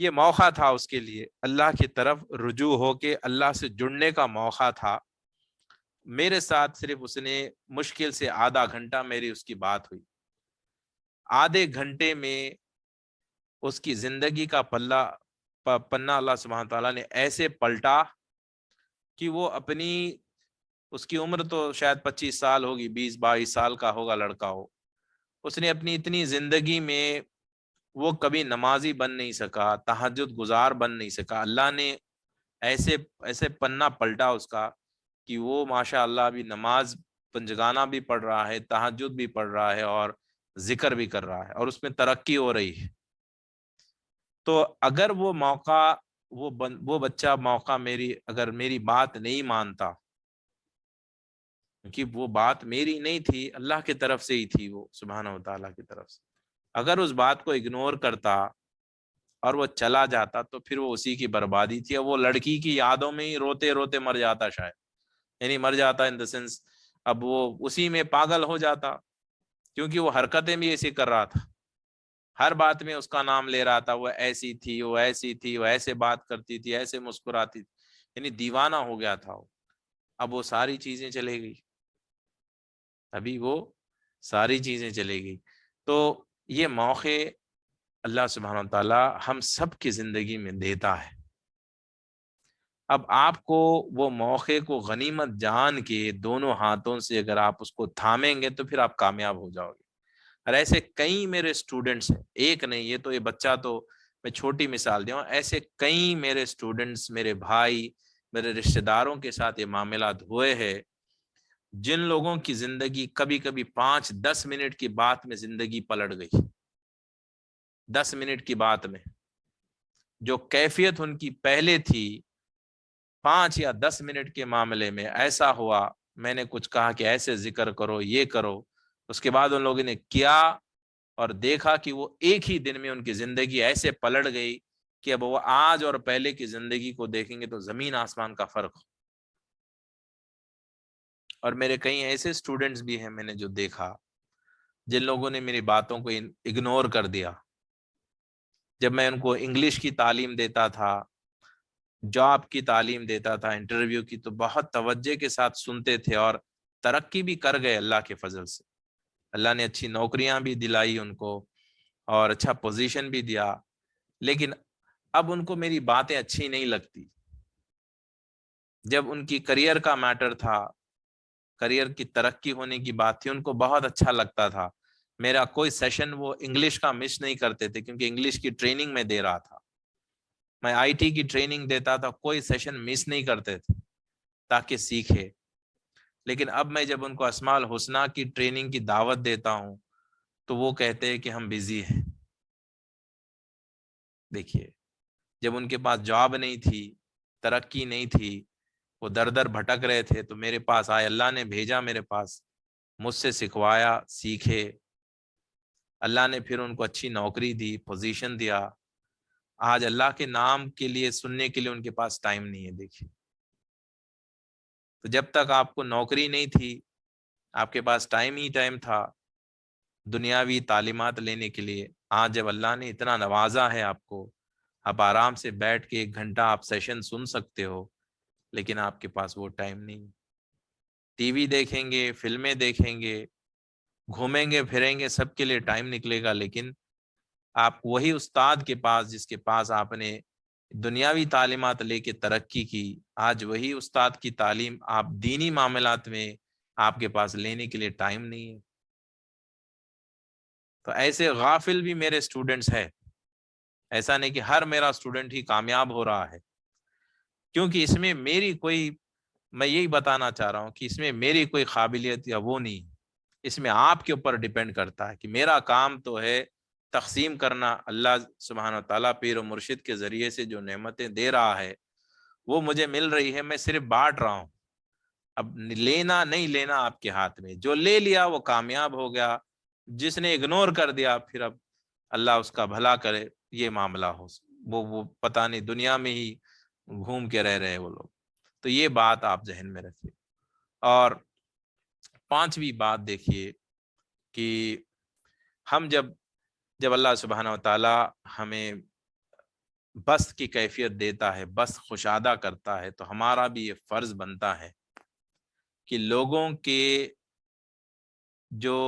یہ موقع تھا اس کے لیے اللہ کی طرف رجوع ہو کے اللہ سے جڑنے کا موقع تھا. میرے ساتھ صرف اس نے مشکل سے آدھا گھنٹہ میری اس کی بات ہوئی. آدھے گھنٹے میں اس کی زندگی کا پنا اللہ سبحانہ تعالیٰ نے ایسے پلٹا کہ وہ اس کی عمر تو شاید 25 سال ہوگی، 20-22 سال کا ہوگا لڑکا ہو. اس نے اپنی اتنی زندگی میں وہ کبھی نمازی بن نہیں سکا، تہجد گزار بن نہیں سکا. اللہ نے ایسے پنا پلٹا اس کا کہ وہ ماشاء اللہ ابھی نماز پنجگانہ بھی پڑھ رہا ہے، تہجد بھی پڑھ رہا ہے اور ذکر بھی کر رہا ہے، اور اس میں ترقی ہو رہی ہے. تو اگر وہ موقع وہ بچہ موقع اگر میری بات نہیں مانتا، کیونکہ وہ بات میری نہیں تھی، اللہ کی طرف سے ہی تھی، وہ سبحانہ و تعالیٰ کی طرف سے، اگر اس بات کو اگنور کرتا اور وہ چلا جاتا تو پھر وہ اسی کی بربادی تھی. اور وہ لڑکی کی یادوں میں ہی روتے روتے مر جاتا شاید، یعنی مر جاتا ان دا سینس اب وہ اسی میں پاگل ہو جاتا، کیونکہ وہ حرکتیں بھی ایسی کر رہا تھا، ہر بات میں اس کا نام لے رہا تھا، وہ ایسی تھی، وہ ایسی تھی، وہ ایسے بات کرتی تھی، ایسے مسکراتی تھی، یعنی دیوانہ ہو گیا تھا وہ. اب وہ ساری چیزیں چلے گئی، ابھی وہ ساری چیزیں چلے گئی. تو یہ موقع اللہ سبحانہ وتعالی ہم سب کی زندگی میں دیتا ہے. اب آپ کو وہ موقع کو غنیمت جان کے دونوں ہاتھوں سے اگر آپ اس کو تھامیں گے تو پھر آپ کامیاب ہو جاؤ گے. اور ایسے کئی میرے اسٹوڈنٹس ہیں، ایک نہیں، یہ بچہ تو میں چھوٹی مثال دوں، ایسے کئی میرے اسٹوڈنٹس، میرے بھائی، میرے رشتہ داروں کے ساتھ یہ معاملات ہوئے ہیں، جن لوگوں کی زندگی کبھی کبھی 5-10 منٹ کی بات میں زندگی پلٹ گئی. 10 منٹ کی بات میں جو کیفیت ان کی پہلے تھی، 5 یا 10 منٹ کے معاملے میں ایسا ہوا، میں نے کچھ کہا کہ ایسے ذکر کرو، یہ کرو، اس کے بعد ان لوگوں نے کیا اور دیکھا کہ وہ ایک ہی دن میں ان کی زندگی ایسے پلٹ گئی کہ اب وہ آج اور پہلے کی زندگی کو دیکھیں گے تو زمین آسمان کا فرق ہو. اور میرے کئی ایسے اسٹوڈنٹس بھی ہیں میں نے جو دیکھا، جن لوگوں نے میری باتوں کو اگنور کر دیا. جب میں ان کو انگلش کی تعلیم دیتا تھا، جاب کی تعلیم دیتا تھا، انٹرویو کی، تو بہت توجہ کے ساتھ سنتے تھے اور ترقی بھی کر گئے اللہ کے فضل سے. اللہ نے اچھی نوکریاں بھی دلائی ان کو اور اچھا پوزیشن بھی دیا. لیکن اب ان کو میری باتیں اچھی نہیں لگتی. جب ان کی کریئر کا میٹر تھا، کریئر کی ترقی ہونے کی بات تھی، ان کو بہت اچھا لگتا تھا میرا کوئی سیشن وہ انگلش کا مس نہیں کرتے تھے، کیونکہ انگلش کی ٹریننگ میں دے رہا تھا، میں آئی ٹی کی ٹریننگ دیتا تھا، کوئی سیشن مس نہیں کرتے تھے تاکہ سیکھے۔ لیکن اب میں جب ان کو اسماء الحسنہ کی ٹریننگ کی دعوت دیتا ہوں تو وہ کہتے ہیں کہ ہم بزی ہیں۔ دیکھیے، جب ان کے پاس جاب نہیں تھی، ترقی نہیں تھی، وہ در در بھٹک رہے تھے، تو میرے پاس آئے، اللہ نے بھیجا میرے پاس، مجھ سے سکھوایا، سیکھے، اللہ نے پھر ان کو اچھی نوکری دی، پوزیشن دیا۔ آج اللہ کے نام کے لیے سننے کے لیے ان کے پاس ٹائم نہیں ہے۔ دیکھیے، تو جب تک آپ کو نوکری نہیں تھی، آپ کے پاس ٹائم ہی ٹائم تھا دنیاوی تعلیمات لینے کے لیے۔ آج جب اللہ نے اتنا نوازا ہے آپ کو، آپ آرام سے بیٹھ کے 1 گھنٹہ آپ سیشن سن سکتے ہو، لیکن آپ کے پاس وہ ٹائم نہیں۔ ٹی وی دیکھیں گے، فلمیں دیکھیں گے، گھومیں گے پھریں گے، سب کے لیے ٹائم نکلے گا، لیکن آپ وہی استاد کے پاس جس کے پاس آپ نے دنیاوی تعلیمات لے کے ترقی کی، آج وہی استاد کی تعلیم آپ دینی معاملات میں آپ کے پاس لینے کے لیے ٹائم نہیں ہے۔ تو ایسے غافل بھی میرے اسٹوڈنٹس ہیں، ایسا نہیں کہ ہر میرا اسٹوڈنٹ ہی کامیاب ہو رہا ہے، کیونکہ اس میں میری کوئی، میں یہی بتانا چاہ رہا ہوں کہ اس میں میری کوئی قابلیت یا وہ نہیں، اس میں آپ کے اوپر ڈیپینڈ کرتا ہے کہ میرا کام تو ہے تقسیم کرنا۔ اللہ سبحانہ و تعالیٰ پیر و مرشد کے ذریعے سے جو نعمتیں دے رہا ہے وہ مجھے مل رہی ہے، میں صرف بانٹ رہا ہوں۔ اب لینا نہیں لینا آپ کے ہاتھ میں، جو لے لیا وہ کامیاب ہو گیا، جس نے اگنور کر دیا پھر اب اللہ اس کا بھلا کرے، یہ معاملہ ہو، وہ پتہ نہیں دنیا میں ہی گھوم کے رہ رہے وہ لوگ۔ تو یہ بات آپ ذہن میں رکھیے۔ اور 5ویں بات دیکھیے کہ ہم جب اللہ سبحانہ و تعالی ہمیں بس کی کیفیت دیتا ہے، بس خوشادہ کرتا ہے، تو ہمارا بھی یہ فرض بنتا ہے کہ لوگوں کے جو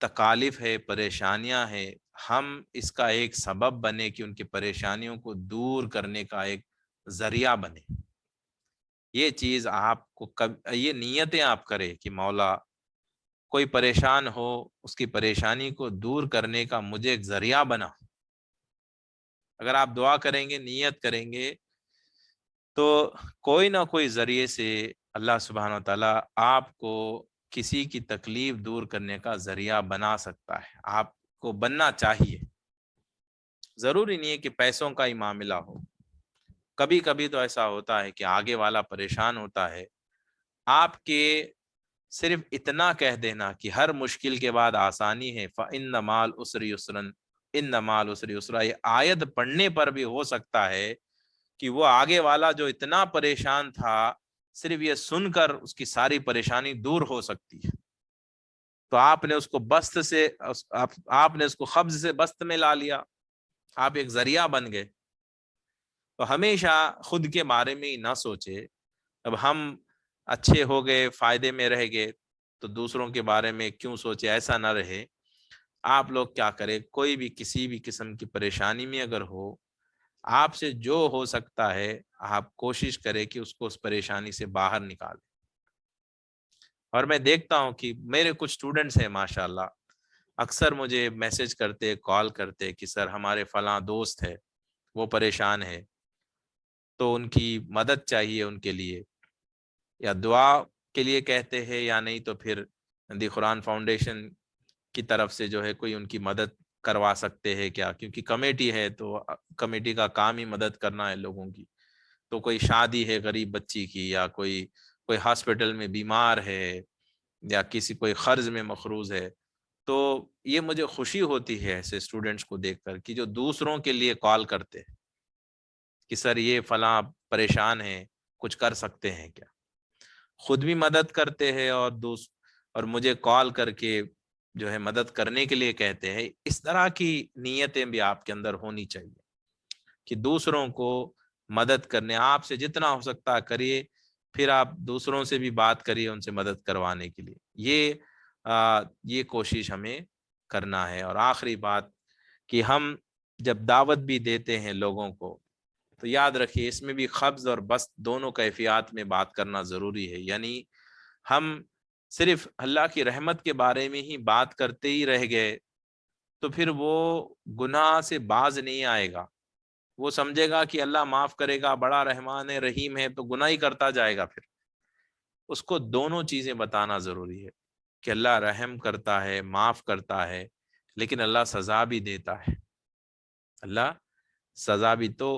تکالیف ہے، پریشانیاں ہیں، ہم اس کا ایک سبب بنے کہ ان کی پریشانیوں کو دور کرنے کا ایک ذریعہ بنے۔ یہ چیز آپ کو یہ نیتیں آپ کرے کہ مولا کوئی پریشان ہو، اس کی پریشانی کو دور کرنے کا مجھے ایک ذریعہ بنا۔ اگر آپ دعا کریں گے، نیت کریں گے، تو کوئی نہ کوئی ذریعے سے اللہ سبحانہ و تعالیٰ آپ کو کسی کی تکلیف دور کرنے کا ذریعہ بنا سکتا ہے۔ آپ کو بننا چاہیے، ضروری نہیں ہے کہ پیسوں کا ہی معاملہ ہو۔ کبھی کبھی تو ایسا ہوتا ہے کہ آگے والا پریشان ہوتا ہے، آپ کے صرف اتنا کہہ دینا کہ ہر مشکل کے بعد آسانی ہے، فَإِنَّ مَعَ الْعُسْرِ يُسْرًا، إِنَّ مَعَ الْعُسْرِ يُسْرًا، یہ آیت پڑھنے پر بھی ہو سکتا ہے کہ وہ آگے والا جو اتنا پریشان تھا، صرف یہ سن کر اس کی ساری پریشانی دور ہو سکتی ہے۔ تو آپ نے اس کو بست سے، آپ نے اس کو قبض سے بست میں لا لیا، آپ ایک ذریعہ بن گئے۔ تو ہمیشہ خود کے بارے میں ہی نہ سوچے، اب ہم اچھے ہو گئے، فائدے میں رہ گئے تو دوسروں کے بارے میں کیوں سوچے، ایسا نہ رہے۔ آپ لوگ کیا کریں، کوئی بھی کسی بھی قسم کی پریشانی میں اگر ہو، آپ سے جو ہو سکتا ہے آپ کوشش کریں کہ اس کو اس پریشانی سے باہر نکالیں۔ اور میں دیکھتا ہوں کہ میرے کچھ اسٹوڈنٹس ہیں ماشاءاللہ، اکثر مجھے میسج کرتے، کال کرتے کہ سر ہمارے فلاں دوست ہے، وہ پریشان ہے، تو ان کی مدد چاہیے، ان کے لیے یا دعا کے لیے کہتے ہیں، یا نہیں تو پھر دی قرآن فاؤنڈیشن کی طرف سے جو ہے کوئی ان کی مدد کروا سکتے ہیں کیا، کیونکہ کمیٹی ہے تو کمیٹی کا کام ہی مدد کرنا ہے لوگوں کی۔ تو کوئی شادی ہے غریب بچی کی، یا کوئی ہاسپٹل میں بیمار ہے، یا کسی کوئی قرض میں مقروض ہے، تو یہ مجھے خوشی ہوتی ہے ایسے اسٹوڈنٹس کو دیکھ کر کہ جو دوسروں کے لیے کال کرتے ہیں کہ سر یہ فلاں پریشان ہیں، کچھ کر سکتے ہیں کیا، خود بھی مدد کرتے ہیں اور مجھے کال کر کے جو ہے مدد کرنے کے لیے کہتے ہیں۔ اس طرح کی نیتیں بھی آپ کے اندر ہونی چاہیے کہ دوسروں کو مدد کرنے، آپ سے جتنا ہو سکتا کریے، پھر آپ دوسروں سے بھی بات کریے ان سے مدد کروانے کے لیے۔ یہ کوشش ہمیں کرنا ہے۔ اور آخری بات کہ ہم جب دعوت بھی دیتے ہیں لوگوں کو، تو یاد رکھیے اس میں بھی قبض اور بسط دونوں کیفیات میں بات کرنا ضروری ہے۔ یعنی ہم صرف اللہ کی رحمت کے بارے میں ہی بات کرتے ہی رہ گئے تو پھر وہ گناہ سے باز نہیں آئے گا. وہ سمجھے گا کہ اللہ معاف کرے گا، بڑا رحمان ہے، رحیم ہے، تو گناہ ہی کرتا جائے گا. پھر اس کو دونوں چیزیں بتانا ضروری ہے کہ اللہ رحم کرتا ہے، معاف کرتا ہے، لیکن اللہ سزا بھی دیتا ہے. اللہ سزا بھی، تو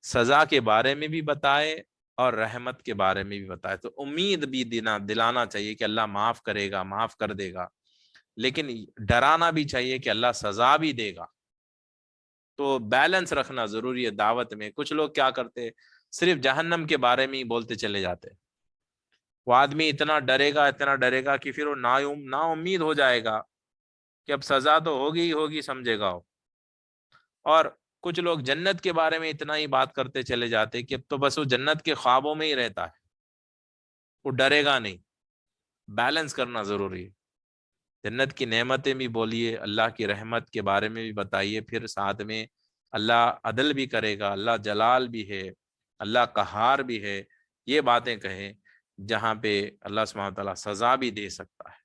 سزا کے بارے میں بھی بتائے اور رحمت کے بارے میں بھی بتائے. تو امید بھی دلانا چاہیے کہ اللہ معاف کرے گا، معاف کر دے گا، لیکن ڈرانا بھی چاہیے کہ اللہ سزا بھی دے گا. تو بیلنس رکھنا ضروری ہے دعوت میں. کچھ لوگ کیا کرتے، صرف جہنم کے بارے میں ہی بولتے چلے جاتے. وہ آدمی اتنا ڈرے گا کہ پھر وہ نا امید ہو جائے گا کہ اب سزا تو ہوگی ہی ہوگی، سمجھے گا وہ. اور کچھ لوگ جنت کے بارے میں اتنا ہی بات کرتے چلے جاتے کہ اب تو بس وہ جنت کے خوابوں میں ہی رہتا ہے، وہ ڈرے گا نہیں. بیلنس کرنا ضروری ہے. جنت کی نعمتیں بھی بولیے، اللہ کی رحمت کے بارے میں بھی بتائیے، پھر ساتھ میں اللہ عدل بھی کرے گا، اللہ جلال بھی ہے، اللہ قہار بھی ہے، یہ باتیں کہیں جہاں پہ اللہ سبحانہ وتعالیٰ سزا بھی دے سکتا ہے.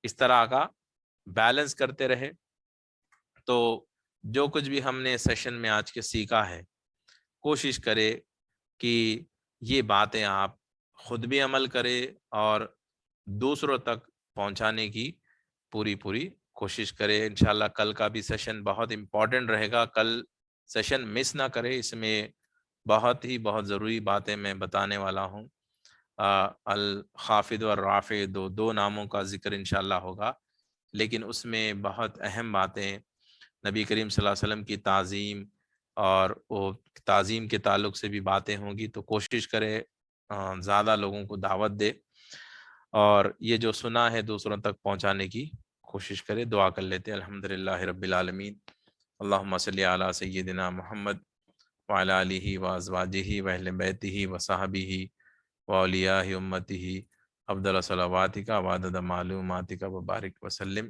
اس طرح کا بیلنس کرتے رہے. تو جو کچھ بھی ہم نے سیشن میں آج کے سیکھا ہے، کوشش کرے کہ یہ باتیں آپ خود بھی عمل کرے اور دوسروں تک پہنچانے کی پوری کوشش کرے. انشاءاللہ کل کا بھی سیشن بہت امپورٹنٹ رہے گا. کل سیشن مس نہ کرے، اس میں بہت ضروری باتیں میں بتانے والا ہوں. الخافض والرافع دو ناموں کا ذکر انشاءاللہ ہوگا، لیکن اس میں بہت اہم باتیں، نبی کریم صلی اللہ علیہ وسلم کی تعظیم اور وہ تعظیم کے تعلق سے بھی باتیں ہوں گی. تو کوشش کرے زیادہ لوگوں کو دعوت دے اور یہ جو سنا ہے دوسروں تک پہنچانے کی کوشش کرے. دعا کر لیتے ہیں. الحمدللہ رب العالمین، اللہم صلی علی سیدنا محمد وعلی آلہ وازواجہ واہل بیتہ وصحبہ واولیاء امتہ افضل صلواتک وعدد معلوماتک وبارک وسلم.